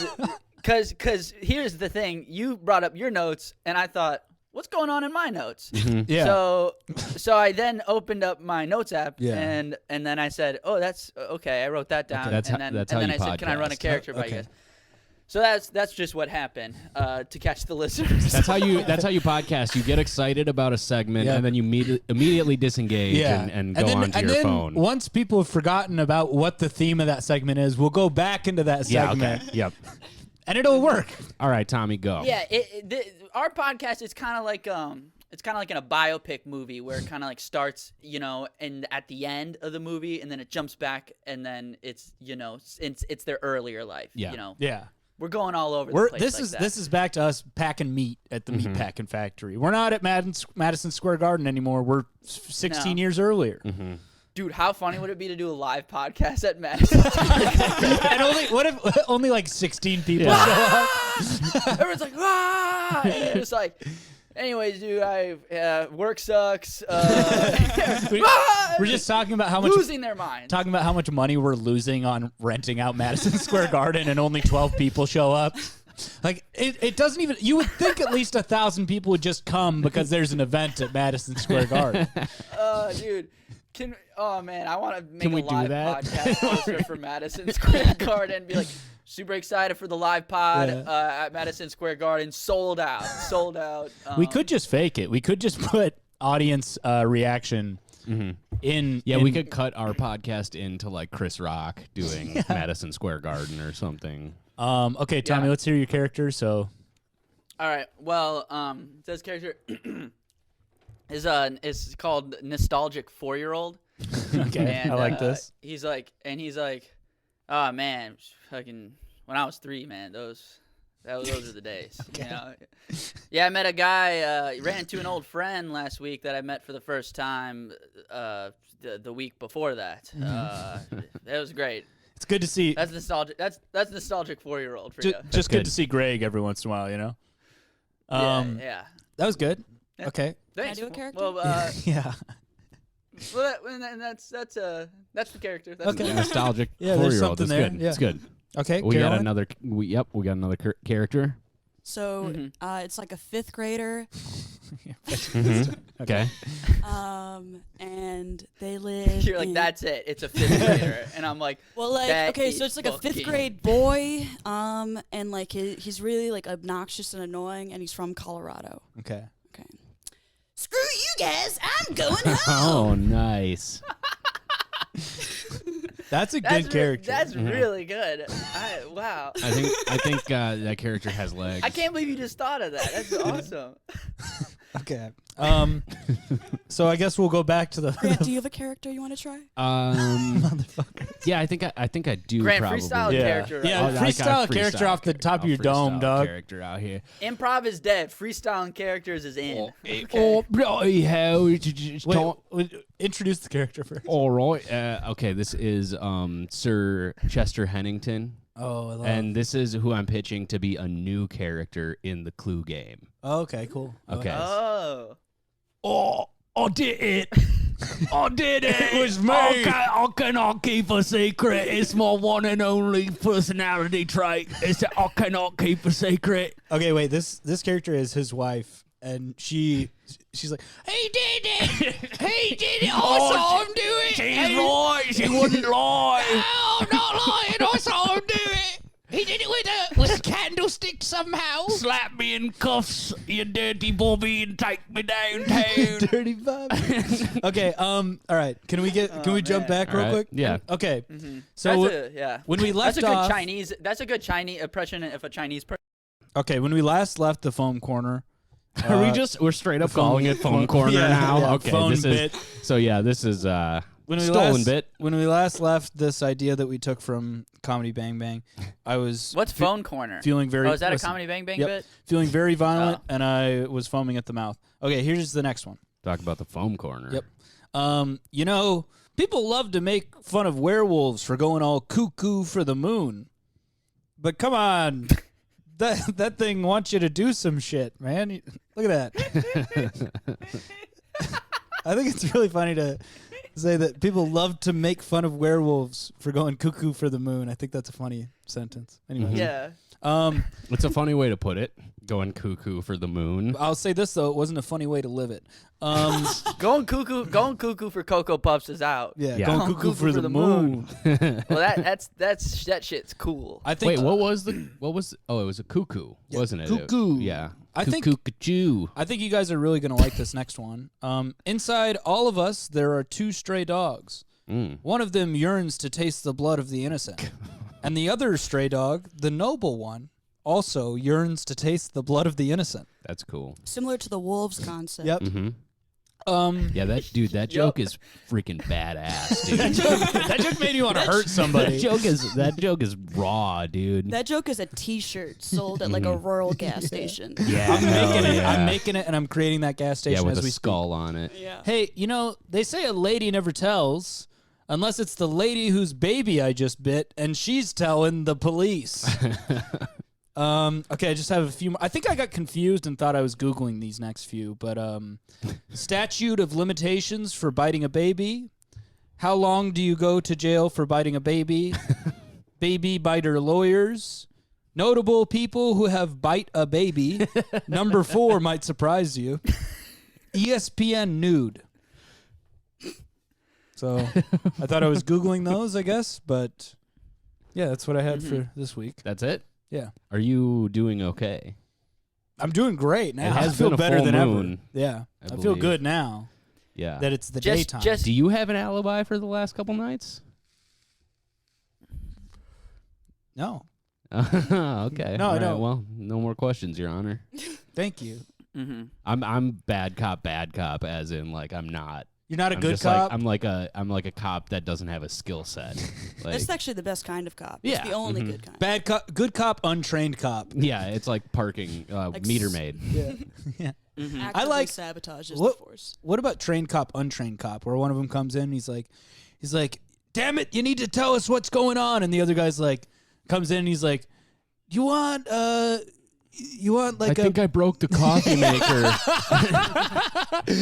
because here's the thing. You brought up your notes, and I thought, what's going on in my notes? Yeah. So I then opened up my notes app, Yeah. and then I said, oh, that's okay. I wrote that down. That's and how- then, that's and how then you I said, can I run a podcast. character by you Okay. guys? So that's just what happened to catch the listeners. That's how you podcast. You get excited about a segment Yeah. and then you immediately disengage Yeah. and go onto your phone. Once people have forgotten about what the theme of that segment is, we'll go back into that Yeah, segment. okay. Yep. And it'll work. All right, Tommy, go. Yeah, our podcast is kind of like it's kind of like in a biopic movie where it kind of like starts, and at the end of the movie, and then it jumps back, and then it's it's their earlier life. Yeah. Yeah. We're going all over the place. This is back to us packing meat at the meat packing factory. We're not at Madison Square Garden anymore. We're 16 No. years earlier. Dude, how funny would it be to do a live podcast at Madison? And what if only like 16 people show up? Everyone's like, ah! And it's like, anyways, dude, work sucks. We're just talking about how much losing their minds. talking about how much money we're losing on renting out Madison Square Garden, and only 12 people show up. Like it doesn't even. You would think at least 1,000 people would just come because there's an event at Madison Square Garden. Dude. Oh man, I want to make Can we a do live that? podcast poster for Madison Square Garden and be like, super excited for the live pod at Madison Square Garden, sold out. We could just fake it. We could just put audience reaction in. Yeah, we could cut our podcast into like Chris Rock doing Madison Square Garden or something. Okay, Tommy, Yeah. let's hear your character. So, All right. Well, this character is called Nostalgic 4-Year-Old. okay, And, I like this. He's like, oh man, fucking when I was 3, man, those are the days. Yeah, I met a guy. Ran into an old friend last week that I met for the first time. The week before that, it was great. It's good to see. That's nostalgic. That's nostalgic 4-year-old for Just, you. just good good. to see Greg every once in a while. Yeah. That was good. Yeah. Okay. Thanks. do a character? Well, Yeah. and that's the character. That's Okay. the Nostalgic Yeah, there's 4-year-old. something It's there. good. Yeah. It's good. Okay. We got Caroline? another. We got another character. So it's like a 5th grader, Okay. and they live. You're like, in, that's it. It's a 5th grader, and I'm like, Well, like, that okay, is so it's like a 5th fucking- grade boy, and like he's really like obnoxious and annoying, and he's from Colorado. Okay. Okay. Screw you guys! I'm going home. Oh, nice. That's a good character. That's really good. Wow. I think that character has legs. I can't believe you just thought of that. That's awesome. Okay. So I guess we'll go back to the. Grant, do you have a character you want to try? Yeah, I think I do. Grant, probably. freestyle character. Yeah, I got freestyle a freestyle character off the top of your freestyle dome, dog. Character out here. Improv is dead. Freestyling characters is in. Oh, bloody hell! Wait, introduce the character first. All right. Okay, this is Sir Chester Hennington. Oh, I love. And this is who I'm pitching to be a new character in the Clue game. Oh, okay, cool. Okay. Oh. Oh, I did it. I did it. It was me. I cannot keep a secret. It's my one and only personality trait. Is that I cannot keep a secret. Okay, wait. This character is his wife, and she's like, He did it. He did it. I saw him do it. She's right. She wouldn't lie. No, I'm not lying. I saw him do it. He did it with a candlestick somehow. Slap me in cuffs, you dirty Bobby, and take me downtown. dirty Bob. Okay. All right. Can we jump back real All right, quick? yeah. Okay. So Yeah. when we left That's a good off, Chinese. That's a good Chinese impression of a Chinese person. okay, when we last left the foam corner. Are we're straight up calling it phone corner Yeah, now? yeah, Okay, phone this bit. is so. Yeah, this is When we stolen last, bit. When we last left this idea that we took from Comedy Bang Bang, I was What's phone corner? feeling very. Oh, is that listen, a comedy bang bang yep, bit? feeling very violent, Oh. and I was foaming at the mouth. Okay, here's the next one. Talk about the foam corner. Yep. People love to make fun of werewolves for going all cuckoo for the moon, but come on. That thing wants you to do some shit, man. Look at that. I think it's really funny to say that people love to make fun of werewolves for going cuckoo for the moon. I think that's a funny sentence. Anyway. Yeah. It's a funny way to put it. Going cuckoo for the moon. I'll say this though, it wasn't a funny way to live it. Going cuckoo for Cocoa Puffs is out. Yeah, Yeah. going cuckoo for the moon. Well, that shit's cool. I think Wait, what was? Oh, it was a cuckoo, wasn't it? cuckoo. Yeah. I think- Cuckoo. I think you guys are really going to like this next one. Inside all of us, there are two stray dogs. One of them yearns to taste the blood of the innocent. And the other stray dog, the noble one, also yearns to taste the blood of the innocent. That's cool. Similar to the wolves concept. Yep. Yeah, that joke is freaking badass, dude. That joke made you want to hurt somebody. that joke is raw, dude. That joke is a T-shirt sold at like a rural gas station. Yeah, I'm making it, and I'm creating that gas Yeah, station with as a we skull on it. Yeah. Hey, they say a lady never tells unless it's the lady whose baby I just bit, and she's telling the police. Okay, I just have a few more. I think I got confused and thought I was Googling these next few, but statute of limitations for biting a baby. How long do you go to jail for biting a baby? Baby biter lawyers. Notable people who have bite a baby. Number 4 might surprise you. ESPN nude. So I thought I was Googling those, I guess, but yeah, that's what I had for this week. That's it? Yeah. Are you doing okay? I'm doing great now. It has I feel been a better full than moon, ever. Yeah. I feel believe. good now Yeah. that it's the Just- daytime. just- Do you have an alibi for the last couple nights? No. Okay. No, I All right, don't. Well, no more questions, Your Honor. Thank you. Mm-hmm. I'm bad cop, as in like I'm not. You're not a I'm good just cop? I'm like a cop that doesn't have a skill set. Like, That's actually the best kind of cop. Yeah. It's the only good kind. Bad cop, good cop, untrained cop. yeah, it's like parking meter maid. Yeah. Yeah. Actively like- sabotages what- the force. What about trained cop, untrained cop, where one of them comes in, he's like, damn it, you need to tell us what's going on, and the other guy's like, comes in, and he's like, you want like I think I broke the coffee maker.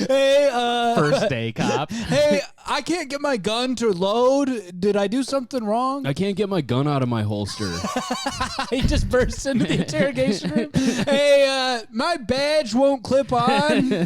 hey, First day cop. hey, I can't get my gun to load. Did I do something wrong? I can't get my gun out of my holster. He just bursts into the interrogation room. Hey, my badge won't clip on. I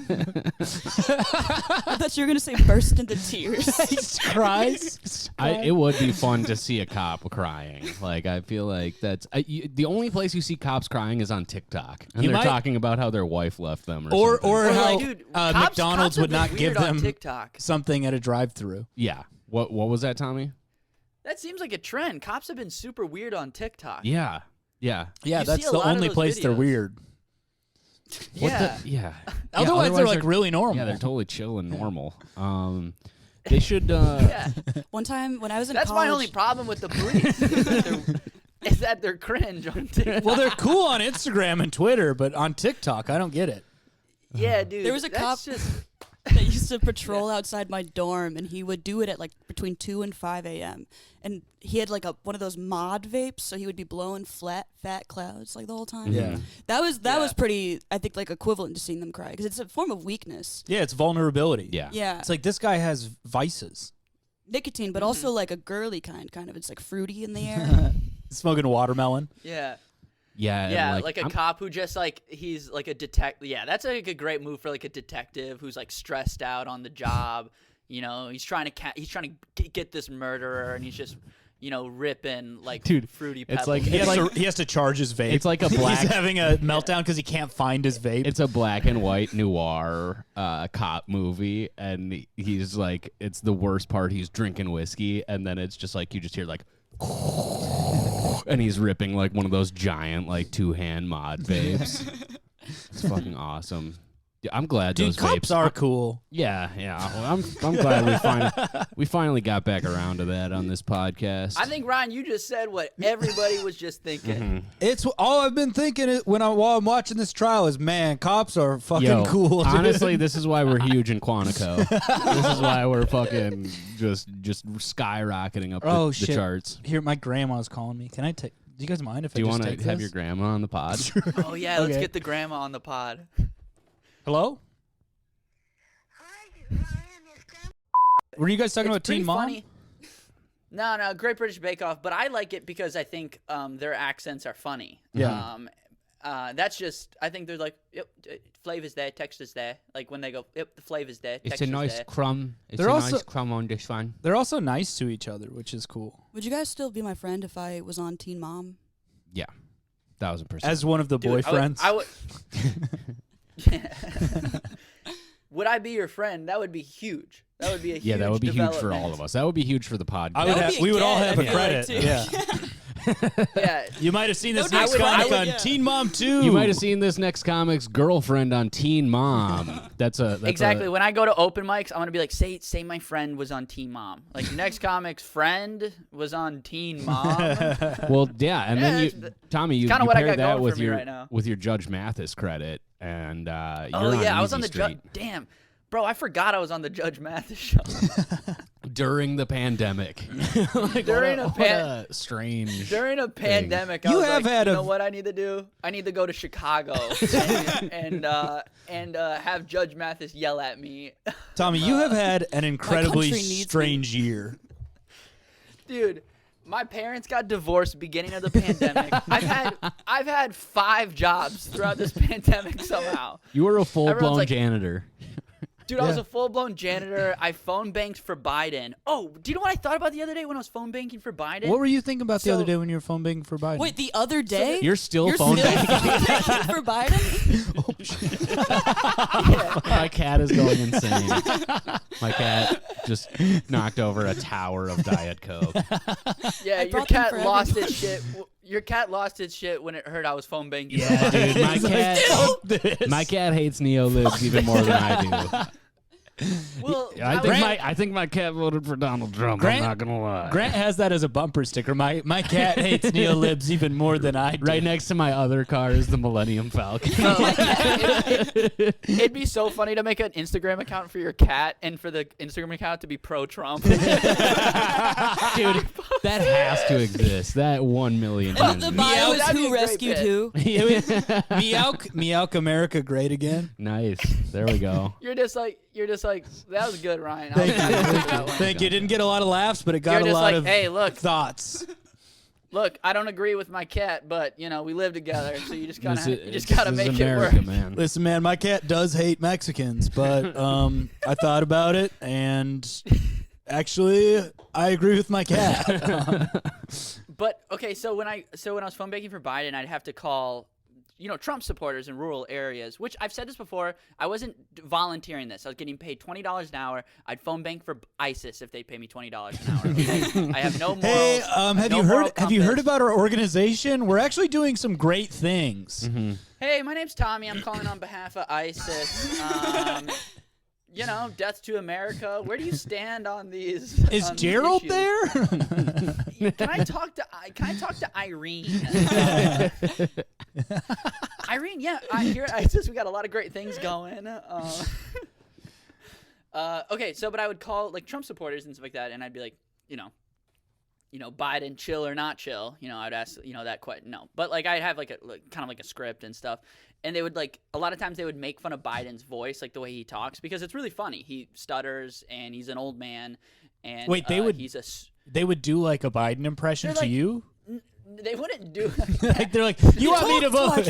thought you were gonna say burst into tears. He cries. It would be fun to see a cop crying. Like I feel like that's the only place you see cops crying is on TikTok, and You they're might- talking about how their wife left them, Or something. how like, dude, McDonald's cops would have not been give weird on them TikTok. something at a drive-through. Yeah. What was that, Tommy? That seems like a trend. Cops have been super weird on TikTok. Yeah. Yeah. Yeah, You that's see a the lot of only those place they're videos. weird. What Yeah. the, yeah. Otherwise, they're like really normal. Yeah, they're totally chill and normal. They should. Yeah. One time when I was in That's college, my only problem with the briefs. Is that they're cringe on TikTok. Well, they're cool on Instagram and Twitter, but on TikTok, I don't get it. Yeah, dude. There was a cop that's just that used to patrol outside my dorm, and he would do it at like between 2 and 5 a.m. And he had like one of those mod vapes, so he would be blowing fat clouds like the whole time. Yeah. That was pretty, I think, like equivalent to seeing them cry, because it's a form of weakness. Yeah, it's vulnerability. Yeah. Yeah, It's like this guy has vices. nicotine, but also like a girly kind of. It's like fruity in the air. Smoking watermelon. yeah. Yeah. Yeah, and, like a I'm- cop who just like he's like a detective. Yeah, that's like a great move for like a detective who's like stressed out on the job. You know, he's trying to get this murderer, and he's just ripping like Dude, fruity it's pebbles. like- He has to charge his vape. It's like a black. He's having a meltdown because he can't find his vape. It's a black and white noir cop movie, and he's like, it's the worst part. He's drinking whiskey, and then it's just like you just hear like, and he's ripping like one of those giant like 2-hand mod vapes. It's fucking awesome. Yeah, I'm glad Dude, those cops vapes are cool. Yeah. Well, I'm glad we finally got back around to that on this podcast. I think Ryan, you just said what everybody was just thinking. It's all I've been thinking while I'm watching this trial is, man, cops are fucking Yo, cool. Dude. Honestly, this is why we're huge in Quantico. This is why we're fucking just skyrocketing up Oh, the shit. charts. Here, my grandma's calling me. Can I take? Do you guys mind if Do I you just want to take have this? your grandma on the pod? Oh yeah, let's Okay. get the grandma on the pod. Hello? Were you guys talking about pretty Teen Mom? funny. No, Great British Bake Off, but I like it because I think their accents are funny. Yeah. That's just, I think they're like, yep, flavor's there, texture's there. Like when they go, yep, the flavor's there, It's a texture's nice there. crumb. It's They're a also- nice crumb on this one. They're also nice to each other, which is cool. Would you guys still be my friend if I was on Teen Mom? Yeah, 1000%. As one of the Dude, boyfriends. I would would I be your friend? That would be huge. That would be a huge yeah, that would be huge for development. all of us. That would be huge for the podcast. I would That would have, be a we would all get, have I a feel like, credit. too. Yeah. Yeah. You might have seen this That would next be- comic I on would- yeah. Teen Mom 2. You might have seen this next comic's girlfriend on Teen Mom. That's Exactly. When I go to open mics, I'm gonna be like, say my friend was on Teen Mom. Like next comic's friend was on Teen Mom. Well, yeah, and then Yeah, you, Tommy, you, kinda you what I pair got that going with for me your right now. with your Judge Mathis credit, and Oh you're on yeah, I was Easy on the Street Damn, bro, I forgot I was on the Judge Mathis show. during the pandemic. Like, During what a strange. During a pandemic, I You was have like, had you a- know what I need to do? I need to go to Chicago and have Judge Mathis yell at me. Tommy, you have had an incredibly country needs me. strange year. Dude, my parents got divorced beginning of the pandemic. I've had 5 jobs throughout this pandemic somehow. You were a full Everyone's blown like- janitor. Dude, I was a full-blown janitor. I phone banked for Biden. Oh, do you know what I thought about the other day when I was phone banking for Biden? What were you thinking about the other So- day when you were phone banking for Biden? Wait, the other day? You're still You're phone still banking. for Biden? My cat is going insane. My cat just knocked over a tower of Diet Coke. Yeah, your brought them cat for lost everybody. its shit. Your cat lost its shit when it heard I was phone banking. Yeah, dude. My cat hates neolibs even more than I do. Well, I think my cat voted for Donald Trump. Grant- I'm not gonna lie. Grant has that as a bumper sticker. My cat hates neolibs even more than I do. Right next to my other car is the Millennium Falcon. it'd be so funny to make an Instagram account for your cat and for the Instagram account to be pro-Trump. Dude, that has to exist. That 1 million And times. the bio is that'd be a who great rescued bit. who. Meowk America great again. Nice. There we go. You're just like that was good, Ryan. Thank I'll give you. you that one. Thank you. Didn't get a lot of laughs, but it got You're a just lot like, of hey, look, thoughts. I don't agree with my cat, but we live together, so you just gotta This gotta is make America, it work. man. Listen, man, my cat does hate Mexicans, but I thought about it, and actually, I agree with my cat. But okay, so when I was phone banking for Biden, I'd have to call Trump supporters in rural areas, which I've said this before. I wasn't volunteering this. I was getting paid $20 an hour. I'd phone bank for ISIS if they pay me $20 an hour. Okay? I have no morals. Hey, have you heard compass. about our organization? We're actually doing some great things. Mm-hmm. Hey, my name's Tommy. I'm calling on behalf of ISIS. Death to America. Where do you stand on these? Is on these Gerald issues? there? Can I talk to Irene? Irene, yeah. Here at ISIS, we got a lot of great things going. Okay, but I would call like Trump supporters and stuff like that, and I'd be like, Biden chill or not chill. I'd ask, that question. No, but like I'd have kind of like a script and stuff, and they would a lot of times they would make fun of Biden's voice, like the way he talks, because it's really funny. He stutters and he's an old man. And Wait, they would do like a Biden impression to you? They wouldn't do. Like they're like, you want me to vote?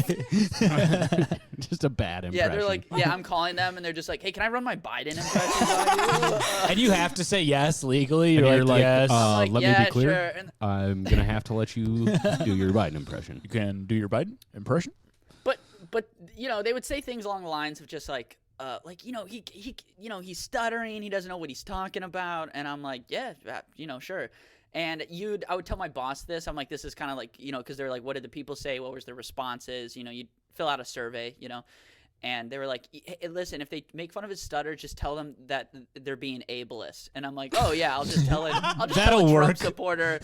Just a bad impression. Yeah, they're like, I'm calling them, and they're just like, hey, can I run my Biden impression on you? And you have to say yes legally. And You're you're like, yes. like, let yeah, me be clear. sure. And I'm gonna have to let you do your Biden impression. You can do your Biden impression. But they would say things along the lines of just like he's stuttering, he doesn't know what he's talking about, and I'm like, yeah, sure. And I would tell my boss this. I'm like, this is kind of like, because they're like, what did the people say? What was their responses? You'd fill out a survey, and they were like, hey, listen, if they make fun of his stutter, just tell them that they're being ableist. And I'm like, oh yeah, I'll just tell That'll a Trump work. supporter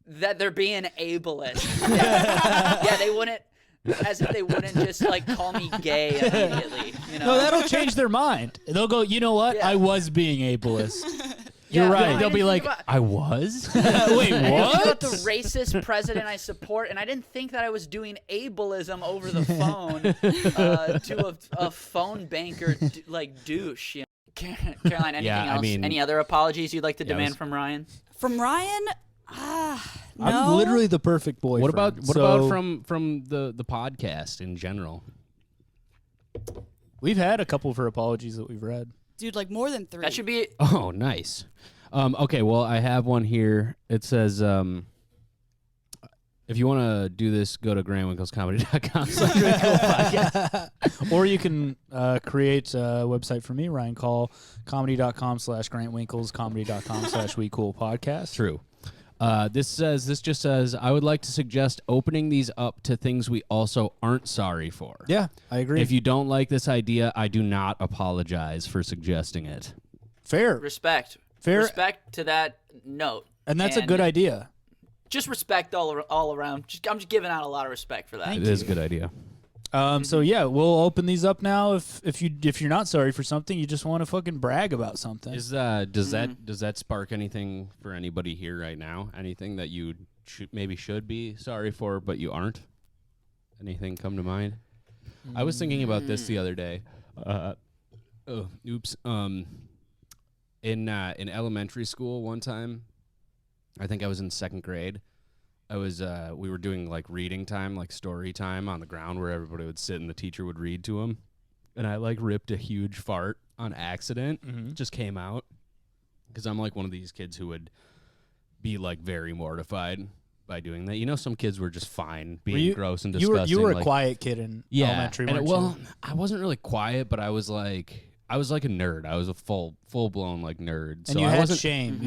that they're being ableist. Yeah, they wouldn't. As if they wouldn't just call me gay immediately. No, that'll change their mind. They'll go, you know what? Yeah. I was being ableist. Yeah, You're right. I They'll be didn't like, think about- I was. wait, I didn't think what? about the racist president I support, and I didn't think that I was doing ableism over the phone to a phone banker douche. Caroline, anything else? Any other apologies you'd like to demand from Ryan? From Ryan, no. I'm literally the perfect boyfriend. What about from the podcast in general? We've had a couple of her apologies that we've read. Dude, like more than 3. That should be. Oh, nice. Okay, well, I have one here. It says, if you want to do this, go to grantwinklescomedy.com/WeCoolPodcast. Or you can create a website for me, Ryan Call, comedy.com/GrantWinkles, comedy.com/WeCoolPodcast. True. This just says, I would like to suggest opening these up to things we also aren't sorry for. Yeah, I agree. If you don't like this idea, I do not apologize for suggesting it. Fair. Respect. Fair. Respect to that note. And that's a good idea. Just respect all around. I'm just giving out a lot of respect for that. It is a good idea. So yeah, we'll open these up now. If you're not sorry for something, you just want to fucking brag about something. Does that spark anything for anybody here right now? Anything that you should be sorry for, but you aren't? Anything come to mind? I was thinking about this the other day. In elementary school one time, I think I was in 2nd grade. We were doing reading time, story time on the ground where everybody would sit and the teacher would read to them. And I ripped a huge fart on accident. Mm-hmm. It just came out because I'm one of these kids who would be very mortified by doing that. Some kids were just fine being gross and disgusting. You were a quiet kid in elementary, weren't you? I wasn't really quiet, but I was a nerd. I was a full blown nerd. And so you I had wasn't, shame.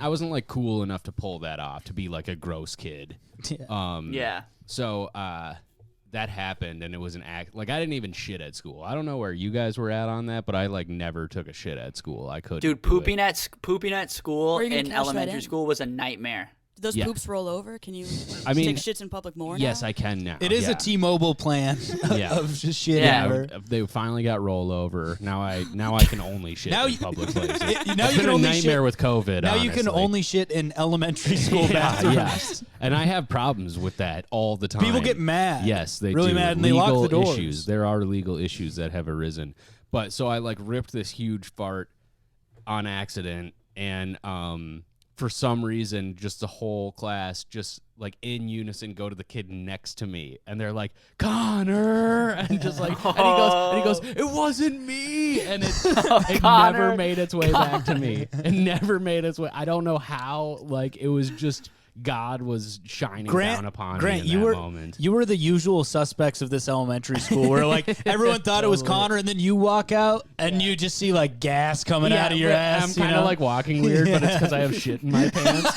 I wasn't cool enough to pull that off, to be a gross kid. Yeah. So that happened, and it was an act. I didn't even shit at school. I don't know where you guys were at on that, but I never took a shit at school. I couldn't. Dude, pooping at school Where are you gonna in cash that elementary in? school was a nightmare. Do those Yeah. poops roll over? Can you I mean, take shits in public more Yes, now? I can now. It is yeah. a T-Mobile plan Yeah. of just shit Yeah. over. They finally got rollover. Now I can only shit Now in you- public places. Now It's you been can a only nightmare shit. with COVID. Now you can honestly. only shit in elementary school bathrooms. Yes. And I have problems with that all the time. People get mad. Yes, they really do. mad, and they legal lock the doors. issues. There are legal issues that have arisen. But so I ripped this huge fart on accident, and for some reason, just the whole class just in unison go to the kid next to me, and they're like, Connor, and just and he goes, it wasn't me, and it Connor. never made its way back to me. It never made its way. I don't know how. It was just God was shining Grant, down upon Grant, me in you that were moment. you were the usual suspects of this elementary school, where like everyone thought it was Connor, and then you walk out and you just see like gas coming out of your but ass. I'm kind of like walking weird, but it's because I have shit in my pants.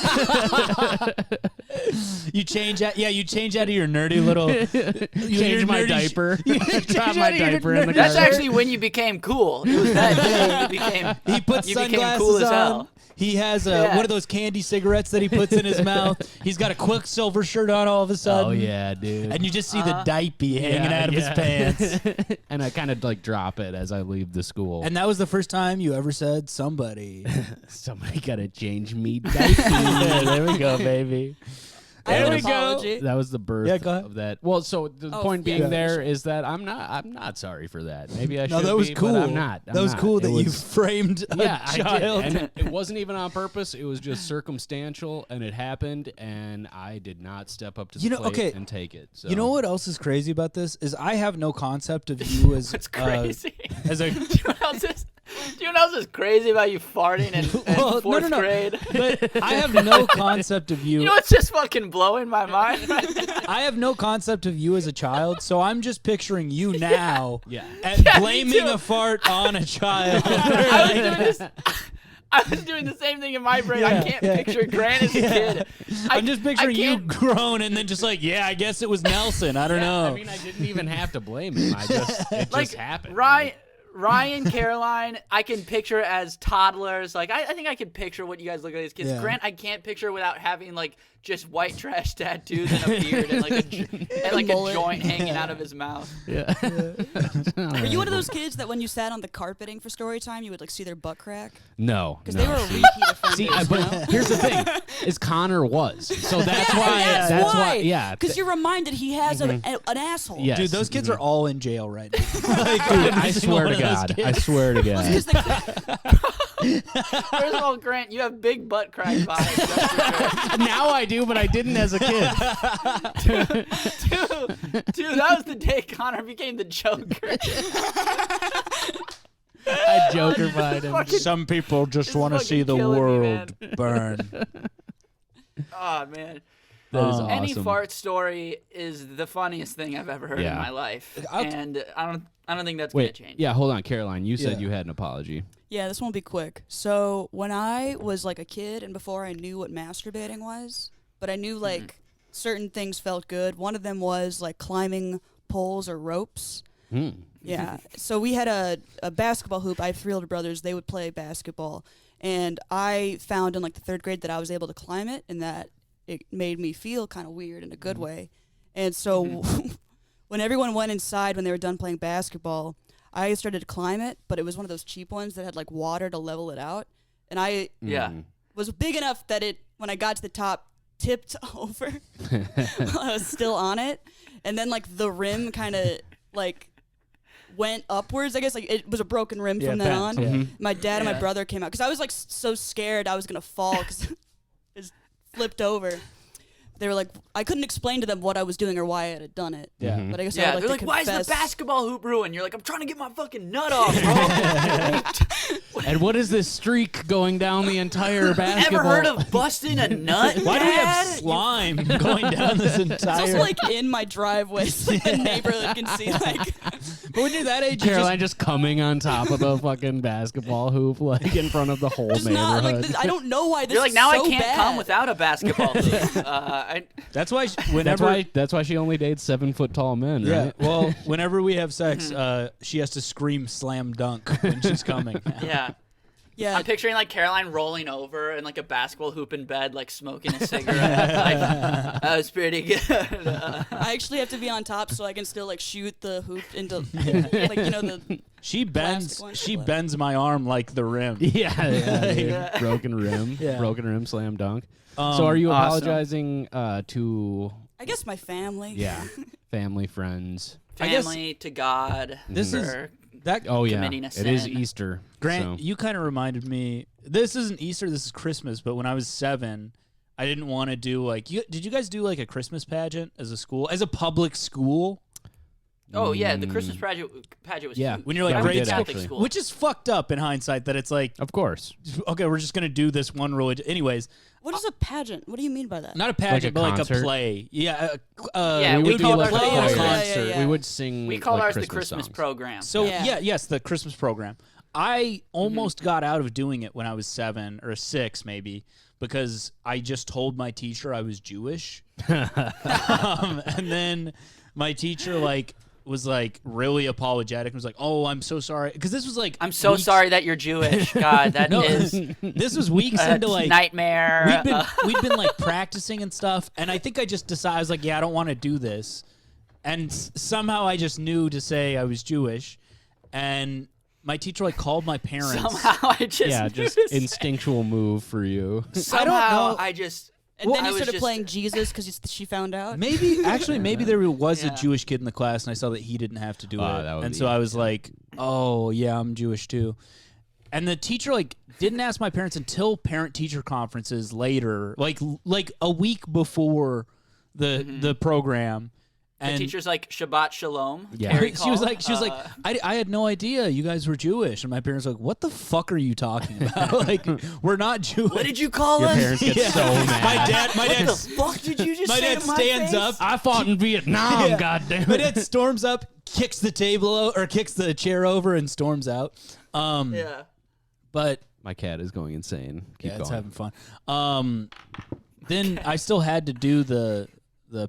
You change out. Yeah, you change out of your nerdy little. Change my diaper. Drop my diaper in the That's garbage. actually when you became cool. It was that day you became. He puts You became sunglasses cool as on. hell. He has Yeah. one of those candy cigarettes that he puts in his mouth. He's got a Quicksilver shirt on all of a sudden. Oh yeah, dude. And you just see the diaper hanging out of his pants. And I kind of like drop it as I leave the school. And that was the first time you ever said somebody. Somebody gotta change me diaper. Yeah, there we go, baby. I have There an we go. apology. That was the birth Yeah, go ahead. of that. Well, so the Oh, point yeah, being yeah. there is that I'm not sorry for that. Maybe I should No, that was be, cool. but I'm not. That was cool that you was- framed a Yeah, I child. did. And it wasn't even on purpose. It was just circumstantial, and it happened, and I did not step up to the You know, plate okay, and take it. So. You know what else is crazy about this is I have no concept of you as It's crazy. as a Do you know what else is crazy about you farting in Well, fourth no. grade? But I have no concept of you. You know what's just fucking blowing my mind right now? I have no concept of you as a child, so I'm just picturing you now Yeah. and Yeah, me blaming too. a fart on a child. I was doing the same thing in my brain. I can't picture Grant as a kid. I'm just picturing you can't- grown and then just like, yeah, I guess it was Nelson. I don't know. I mean, I didn't even have to blame him. It like just happened. Ryan, Caroline, I can picture as toddlers. Like I think I can picture what you guys look like as kids. Yeah. Grant, I can't picture without having like just white trash tattoos and a beard and like a mullet. joint hanging out of his mouth. Yeah. Were you one of those kids that when you sat on the carpeting for story time, you would like see their butt crack? No. Because no. they were a repeat offenders. See, you know? but here's the thing: is Connor was, so that's why. Yes, That's why? why. Yeah. Because you're reminded he has an asshole. Yes. Dude, those kids are all in jail right now. Dude, I swear to God. I swear to God. Because they First of all, Grant, you have big butt crack vibes. That's for sure. Now I do, but I didn't as a kid. Dude, that was the day Connor became the Joker. I Joker-fied him. Fucking- Some people just This want to is see the fucking killing me, world burn. Oh man. That is Any awesome. fart story is the funniest thing I've ever heard Yeah. in my life, I'll- and I don't think that's Wait, gonna change. yeah, hold on, Caroline. You said Yeah. you had an apology. Yeah, this won't be quick. So when I was like a kid and before I knew what masturbating was, but I knew like certain things felt good. One of them was like climbing poles or ropes. Yeah. So we had a basketball hoop. I have 3 older brothers. They would play basketball. And I found in like the 3rd grade that I was able to climb it and that it made me feel kind of weird in a good way. And so when everyone went inside when they were done playing basketball, I started to climb it, but it was one of those cheap ones that had like water to level it out. And I Yeah. was big enough that it, when I got to the top, tipped over while I was still on it. And then like the rim kind of like went upwards. I guess like it was a broken rim from then on. bent, yeah. My dad and my Yeah. brother came out because I was like so scared I was going to fall because it just flipped over. They were like, I couldn't explain to them what I was doing or why I had done it. Yeah. But I guess I Yeah, would they're like like, to why is confess. the basketball hoop ruined? You're like, I'm trying to get my fucking nut off, bro. And what is this streak going down the entire basketball? Ever heard of busting a nut? Why do we have Dad? slime going down this It's entire? also like in my driveway, so like the neighborhood can see like. but when you're that age, you Caroline just coming on top of the fucking basketball hoop, like in front of the whole Just neighborhood. not like I don't know why this You're like, is now so I can't bad. come without a basketball hoop. that's why that's whenever why she only dates 7-foot tall men, yeah, right? well, whenever we have sex, she has to scream "slam dunk" when she's coming. Yeah. Yeah, I'm picturing like Caroline rolling over in like a basketball hoop in bed, like smoking a cigarette. Like, that was pretty good. I actually have to be on top so I can still like shoot the hoop into like you know the. She bends. Plastic one. She bends my arm like the rim. Yeah, dude. Broken rim, Yeah. broken rim, slam dunk. So are you awesome. apologizing to I guess my family. family, friends? I guess- Family to God. This is for that. Oh yeah, committing a it is sin. Easter. Grant, so. you kind of reminded me. This isn't Easter. This is Christmas. But when I was 7, I didn't want to do like. Did you guys do like a Christmas pageant as a school, as a public school? Oh yeah, the Christmas pageant was Yeah. huge. When you're like I went to grade Catholic school. school. Which is fucked up in hindsight that it's like, Of course. okay, we're just going to do this one religion. Anyways, What is a pageant? What do you mean by that? not a pageant, but like a concert? play. Yeah. Yeah, we we would do called like a ours the choir. concert. Yeah. We would sing. We called like, ours the Christmas Christmas songs. program. So Yeah. yes, the Christmas program. I almost got out of doing it when I was 7 or 6, maybe, because I just told my teacher I was Jewish, and then my teacher was like really apologetic and was like, "Oh, I'm so sorry," because this was like I'm so weeks- sorry that you're Jewish. God, that No, is this was weeks a into like nightmare. we'd been like practicing and stuff, and I think I just decided I was like, yeah, I don't want to do this, and somehow I just knew to say I was Jewish, and my teacher like called my parents. Somehow I just Yeah, knew just to say- instinctual move for you. Somehow know. I just And then I you was started just- playing Jesus because she found out. Maybe there was Yeah. a Jewish kid in the class, and I saw that he didn't have to do Oh, it, that would and be- so I was like, "Oh yeah, I'm Jewish too." And the teacher like didn't ask my parents until parent-teacher conferences later, like a week before the program. The And teacher's like Shabbat Shalom. Yeah. Carrie she was call. like, I had no idea you guys were Jewish, and my parents were like, what the fuck are you talking about? Like, we're not Jewish. What did you call Your us? parents get Yeah. so mad. My dad, What the fuck did you just my say dad to my stands face? up. I fought in Vietnam. Yeah. Goddamn. My dad storms up, kicks the kicks the chair over, and storms out. Yeah. But My cat is going insane. Keep yeah, it's going. having fun. Then I still had to do the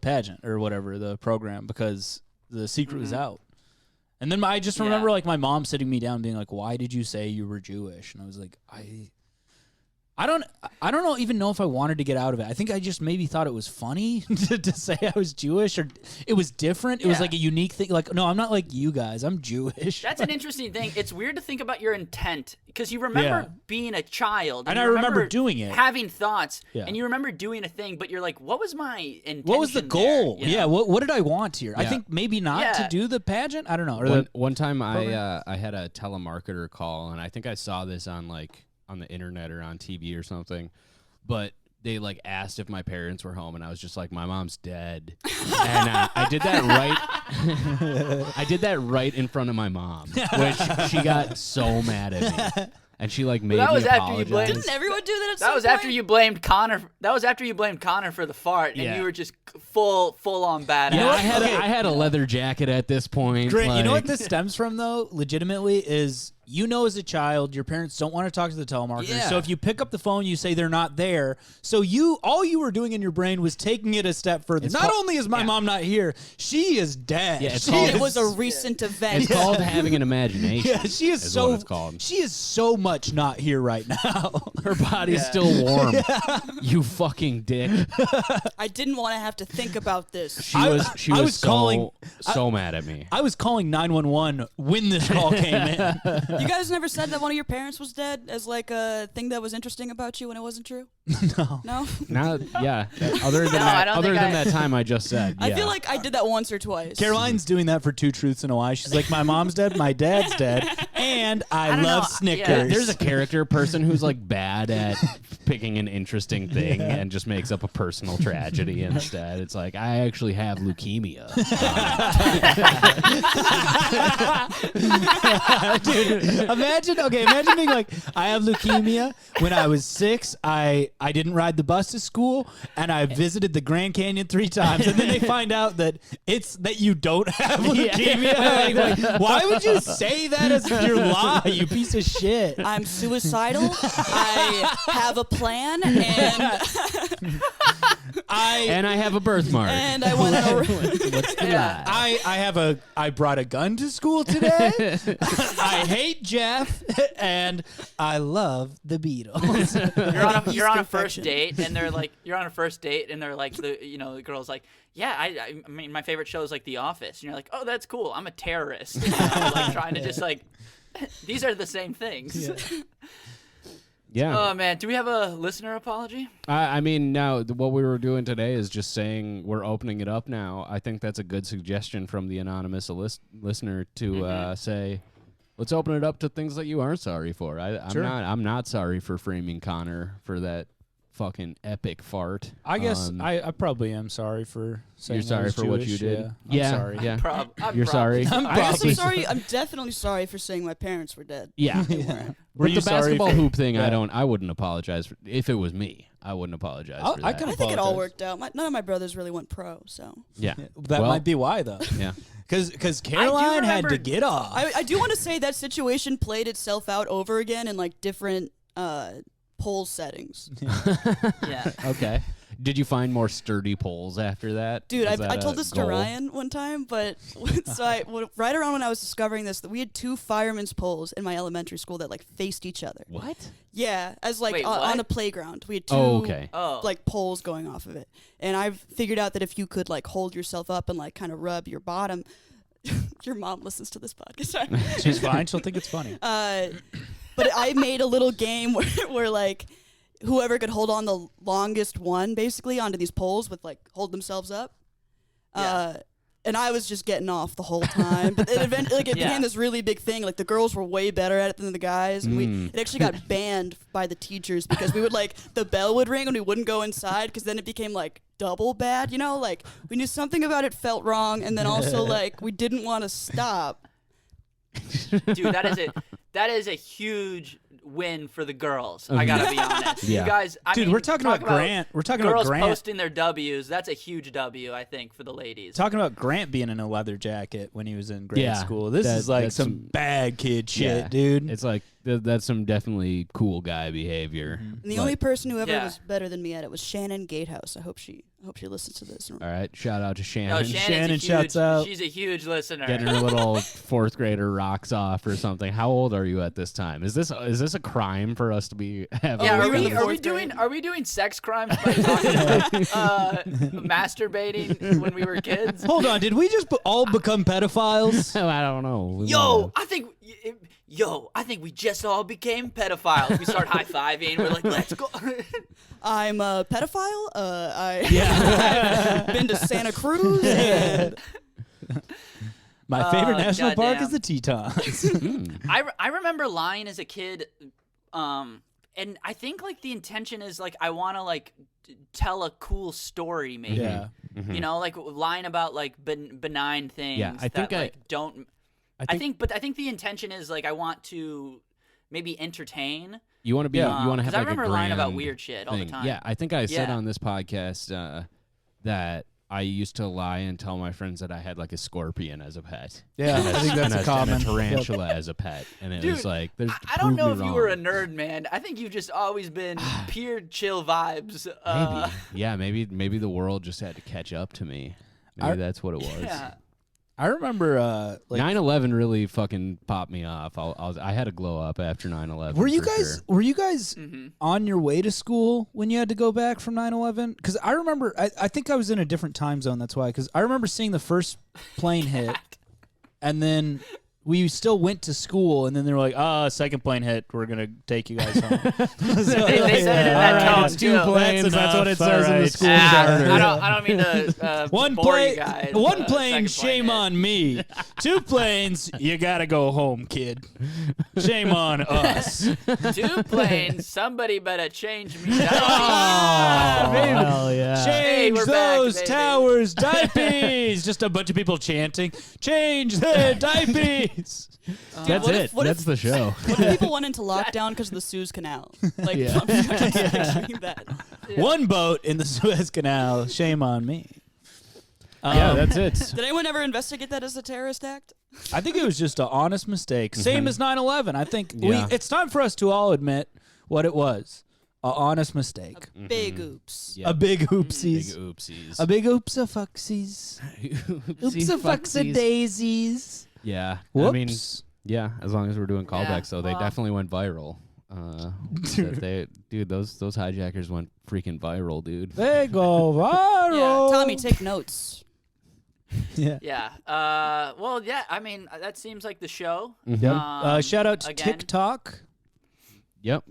pageant or whatever, the program, because the secret was out. And then I just remember Yeah. like my mom sitting me down being like, "Why did you say you were Jewish?" And I was like, I don't even know if I wanted to get out of it. I think I just maybe thought it was funny to say I was Jewish, or it was different. It was Yeah. like a unique thing. Like, no, I'm not like you guys. I'm Jewish. That's an interesting thing. It's weird to think about your intent because you remember Yeah. being a child, And you I remember doing it. having thoughts, Yeah. and you remember doing a thing, but you're like, "What was my intention? What was the there?" goal? You know? Yeah, what did I want here? I Yeah. think maybe not to Yeah. do the pageant. I don't know. Or One time program? I had a telemarketer call, and I think I saw this on the internet or on TV or something, but they like asked if my parents were home, and I was just like, my mom's dead. And I did that right. I did that right in front of my mom, which she got so mad at me, and she like made that me was after you apologize. blamed- Didn't everyone do that at That some was point? after you blamed Connor. That was after you blamed Connor for the fart, and Yeah. you were just full on badass. Yeah, I had a leather jacket at this point. Grant, you know what like- this stems from, though, legitimately, is as a child, your parents don't want to talk to the telemarketer. Yeah. So if you pick up the phone, you say they're not there. So all you were doing in your brain was taking it a step further. It's Not called- only is my mom not here, she is dead. Yeah, it's She called- It was a is- recent event. It's called having an imagination. Yeah, she is what it's called. She is so much not here right now. Her body's still warm. You fucking dick. I didn't want to have to think about this. She I was was calling- so mad at me. I was calling 911 when this call came in. You guys never said that one of your parents was dead as like a thing that was interesting about you when it wasn't true? No. No? Now, yeah. Other than No, I that, don't other think than I- that time I just said. I yeah. feel like I did that once or twice. Caroline's doing that for Two Truths and a Lie. She's like, my mom's dead, my dad's dead, and I don't love know. Snickers. Yeah. There's a character person who's like bad at picking an interesting thing and just makes up a personal tragedy instead. It's like, I actually have leukemia. Dude, imagine being like, I have leukemia. When I was 6, I didn't ride the bus to school, and I visited the Grand Canyon 3 times, and then they find out that it's that you don't have leukemia. Like, why would you say that as your lie, you piece of shit? I'm suicidal. I have a plan, and And I have a birthmark. and I went on a. What's the lie? I brought a gun to school today. I hate Jeff, and I love the Beatles. You're on a first perfection. date, and they're like, the girl's like, yeah, I mean, my favorite show is like The Office, and you're like, oh, that's cool. I'm a terrorist, you know, like trying to just like, these are the same things. Yeah. Oh man, do we have a listener apology? I mean, now what we were doing today is just saying we're opening it up now. I think that's a good suggestion from the anonymous listener to say, let's open it up to things that you aren't sorry for. I'm Sure. not sorry for framing Connor for that fucking epic fart. I guess I probably am sorry for saying You're sorry I was for what Jewish. you did? Yeah. I'm sorry. Yeah. I'm You're sorry? I guess I'm sorry. I'm definitely sorry for saying my parents were dead. Yeah. Were With you the basketball sorry for- hoop thing, Yeah. I wouldn't apologize for, if it was me. I wouldn't apologize for that. I can I think it all apologize. worked out. None of my brothers really went pro, so. Yeah. That Well, might be why though. Yeah. Because Caroline had to remember- get off. I do want to say that situation played itself out over again in like different poll settings. Yeah. Okay. Did you find more sturdy poles after that? Dude, Was I that told a this to goal? Ryan one time, but right around when I was discovering this, that we had 2 firemen's poles in my elementary school that like faced each other. What? Yeah, as like Wait, on what? a playground. We had 2 Oh, okay. Oh. like poles going off of it. And I've figured out that if you could like hold yourself up and like kind of rub your bottom. Your mom listens to this podcast. Sorry. She's fine. She'll think it's funny. But I made a little game where like whoever could hold on the longest one basically onto these poles would like hold themselves up. Yeah. And I was just getting off the whole time. But it eventually like, it Yeah. became this really big thing. Like the girls were way better at it than the guys. And it actually got banned by the teachers because we would like the bell would ring and we wouldn't go inside because then it became like double bad, you know? Like we knew something about it felt wrong and then also like we didn't want to stop. Dude, that is a huge win for the girls. I gotta be honest. Yeah. You guys, I Dude, mean, we're talking talk about Grant. We're talking about girls Grant. posting their W's. That's a huge W, I think, for the ladies. Talking about Grant being in a leather jacket when he was in grade Yeah, school. This that- is like that's some some- bad kid shit, Yeah. dude. It's like that's some definitely cool guy behavior. And the But- only person who ever Yeah. was better than me at it was Shannon Gatehouse. I hope she listens to this. All right, shout out to Shannon. No, Shannon Shannon's a shouts huge, out. She's a huge listener. Getting her little 4th grader rocks off or something. How old are you at this time? Is this a crime for us to be having? Yeah, we were in the are we 4th doing grade. sex crimes by talking about masturbating when we were kids? Hold on, did we just all become pedophiles? I don't know. We Yo, might I think we just all became pedophiles. We start high fiving. We're like, let's go. I'm a pedophile. I've been to Santa Cruz. And My favorite Oh, national park goddamn. is the Tetons. I remember lying as a kid, and I think like the intention is like I want to like tell a cool story, maybe. Yeah. You know, like lying about like benign things. Yeah, I think that, I- like don't. I think the intention is like I want to maybe entertain. You want to be. You want to have Because I like remember a lying about grand weird shit all the thing. time. Yeah, I think I said Yeah. on this podcast that I used to lie and tell my friends that I had like a scorpion as a pet. Yeah, I think that's and a common. and a tarantula as a pet, and it was Dude, like, there's. I don't know if prove me you were a wrong. nerd, man. I think you've just always been pure chill vibes. Maybe, yeah, maybe the world just had to catch up to me. Maybe that's what it was. Yeah. I remember, like, 9/11 really fucking popped me off. I had a glow up after 9/11. were you for guys sure. were you guys Mm-hmm. on your way to school when you had to go back from 9/11? Because I remember, I think I was in a different time zone. That's why. Because I remember seeing the first plane hit, and then we still went to school, and then they were like, second plane hit. We're going to take you guys home. They said it in that tone, it's too. two planes. That's what it says in the school charter. I don't mean to One bore you plane, guys. one Second plane, shame hit. on me. 2 planes, you gotta go home, kid. Shame on us. 2 planes. Somebody better change me. Hell yeah. Change we're back, those baby. towers, diapers. Just a bunch of people chanting, change their diapers. That's what it. if- what That's if- the show. What if people went into lockdown because of the Suez Canal? Like, Yeah. I'm just picturing that. One boat in the Suez Canal, shame on me. Yeah, that's it. Did anyone ever investigate that as a terrorist act? I think it was just an honest mistake. Same as 9/11. I think Yeah. it's time for us to all admit what it was. An honest mistake. Big oops. Yeah. A big Big oopsies. oopsies. A big oops a fucksies. Oops a fucks a daisies. Yeah. Whoops. I mean, yeah, as long as we're doing callbacks, though, they well. definitely went viral. Dude, those hijackers went freaking viral, dude. They go viral. Yeah, Tommy, take notes. Yeah. Yeah. Well, yeah. I mean, that seems like the show. Yep. Shout out to again, TikTok. Yep.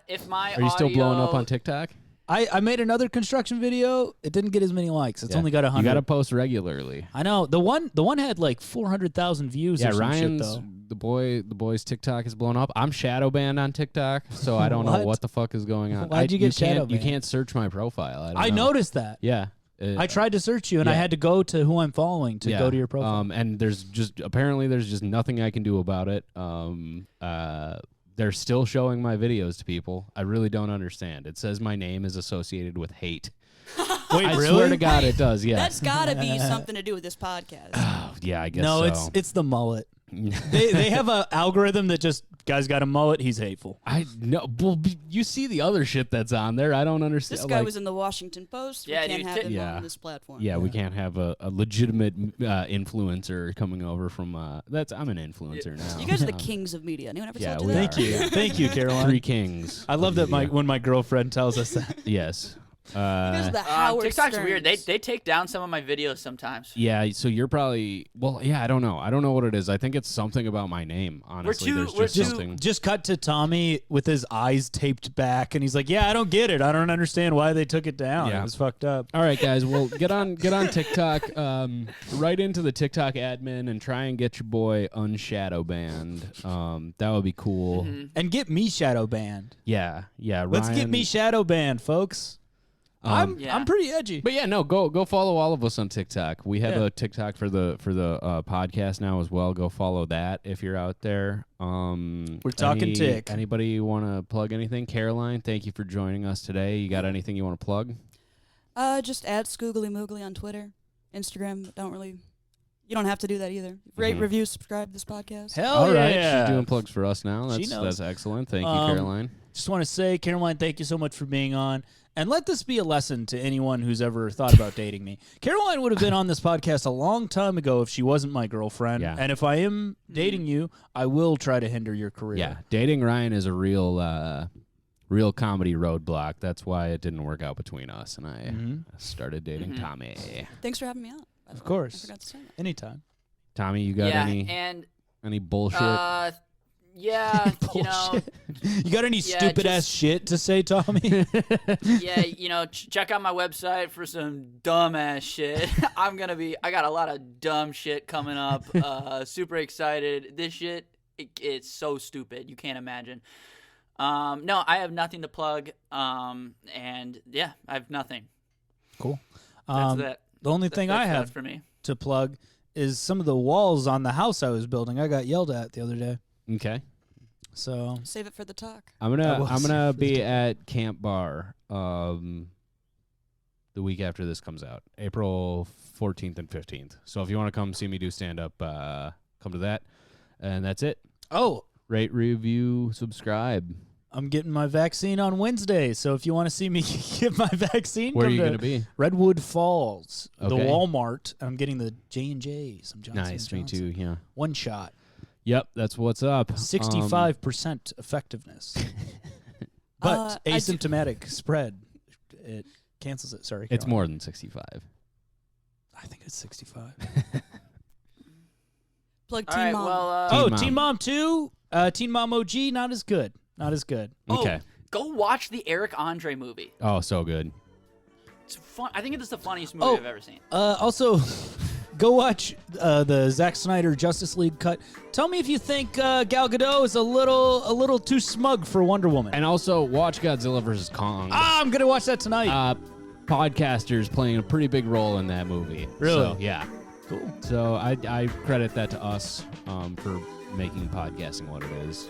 If my Are you still blowing up audio- on TikTok? I made another construction video. It didn't get as many likes. It's Yeah. only got 100. You got to post regularly. I know the one had like 400,000 views. Yeah, or some shit, Ryan's though. boy's TikTok is blown up. I'm shadow banned on TikTok, so I don't know what the fuck is going on. Why'd you get shadow banned? You can't search my profile. I noticed that. Yeah. I tried to search you, and I had to go to who I'm following to go to your profile. And there's just nothing I can do about it. They're still showing my videos to people. I really don't understand. It says my name is associated with hate. Wait, I really? swear to God, it does. Yeah. That's gotta be something to do with this podcast. Oh, yeah, I guess no, so. it's the mullet. they have an algorithm that just guy's got a mullet, he's hateful. I know. Well, you see the other shit that's on there. I don't understand. This guy was in the Washington Post. Yeah, we can't dude, have him on this platform. Yeah, we can't have a legitimate influencer coming over from. I'm an influencer now. You guys are the kings of media. Anyone ever told you we that? Thank you. Thank you, Caroline. 3 kings. I love that when my girlfriend tells us that. Yes. You guys are the Howard TikTok's Sterns. weird. They take down some of my videos sometimes. Yeah, so you're probably I don't know. I don't know what it is. I think it's something about my name, honestly. We're too- something. Just cut to Tommy with his eyes taped back, and he's like, "Yeah, I don't get it. I don't understand why they took it down. Yeah. It was fucked up." All right, guys. Well, get on TikTok. Right into the TikTok admin and try and get your boy unshadow banned. That would be cool. Mm-hmm. And get me shadow banned. Yeah. Let's get me shadow banned, folks. I'm pretty edgy. But yeah, no, go follow all of us on TikTok. We have a TikTok for the podcast now as well. Go follow that if you're out there. We're talking tick. Anybody want to plug anything? Caroline, thank you for joining us today. You got anything you want to plug? Just add Skoogly Moogly on Twitter, Instagram. You don't have to do that either. Rate, review, subscribe to this podcast. Hell All right, yeah. she's doing plugs for us now. She knows. That's excellent. Thank you, Caroline. Just want to say, Caroline, thank you so much for being on. And let this be a lesson to anyone who's ever thought about dating me. Caroline would have been on this podcast a long time ago if she wasn't my girlfriend. Yeah. And if I am dating you, I will try to hinder your career. Yeah, dating Ryan is a real comedy roadblock. That's why it didn't work out between us, and I started dating Tommy. Thanks for having me on. Of course. I forgot to say that. Anytime. Tommy, you got any bullshit? Yeah, you know, You got any stupid ass shit to say, Tommy? check out my website for some dumb ass shit. I got a lot of dumb shit coming up. Super excited. This shit, it's so stupid. You can't imagine. No, I have nothing to plug. And yeah, I have nothing. Cool. That's that. The only thing I have for me to plug is some of the walls on the house I was building. I got yelled at the other day. Okay. So Save it for the talk. I'm gonna be at Camp Bar the week after this comes out, April 14th and 15th. So if you want to come see me do stand up, come to that. And that's it. Oh, rate, review, subscribe. I'm getting my vaccine on Wednesday, so if you want to see me get my vaccine, Where are come you to gonna be? Redwood Falls, the Okay. Walmart. I'm getting the J&J, some Johnson Nice, & me Johnson. too. Yeah. One shot, Yep, that's what's up. 65% effectiveness, but I asymptomatic spread. It cancels it. Sorry, It's Caroline. more than 65. I think it's 65. Plug All Teen right, Mom. well, Teen Teen Mom 2, Teen Mom OG, not as good. Not as good. Okay. go watch the Eric Andre movie. Oh, so good. It's fun. I think it's the funniest movie I've ever seen. Also, go watch the Zack Snyder Justice League cut. Tell me if you think Gal Gadot is a little too smug for Wonder Woman. And also watch Godzilla vs. Kong. I'm gonna watch that tonight. Podcasters playing a pretty big role in that movie. Really? So, yeah. Cool. So I credit that to us for making podcasting what it is.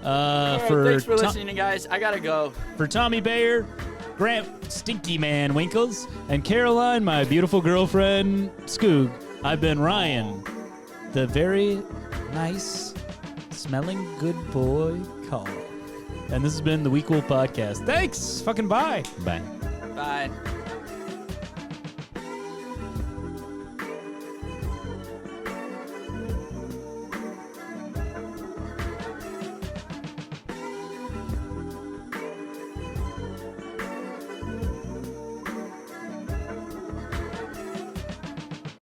All right, thanks for listening, guys. I gotta go. For Tommy Bayer, Grant Stinky Man Winkles, and Caroline, my beautiful girlfriend Skoog, I've been Ryan, the very nice, smelling good boy Carl. And this has been the We Cool Podcast. Thanks. Fucking bye. Bye. Bye.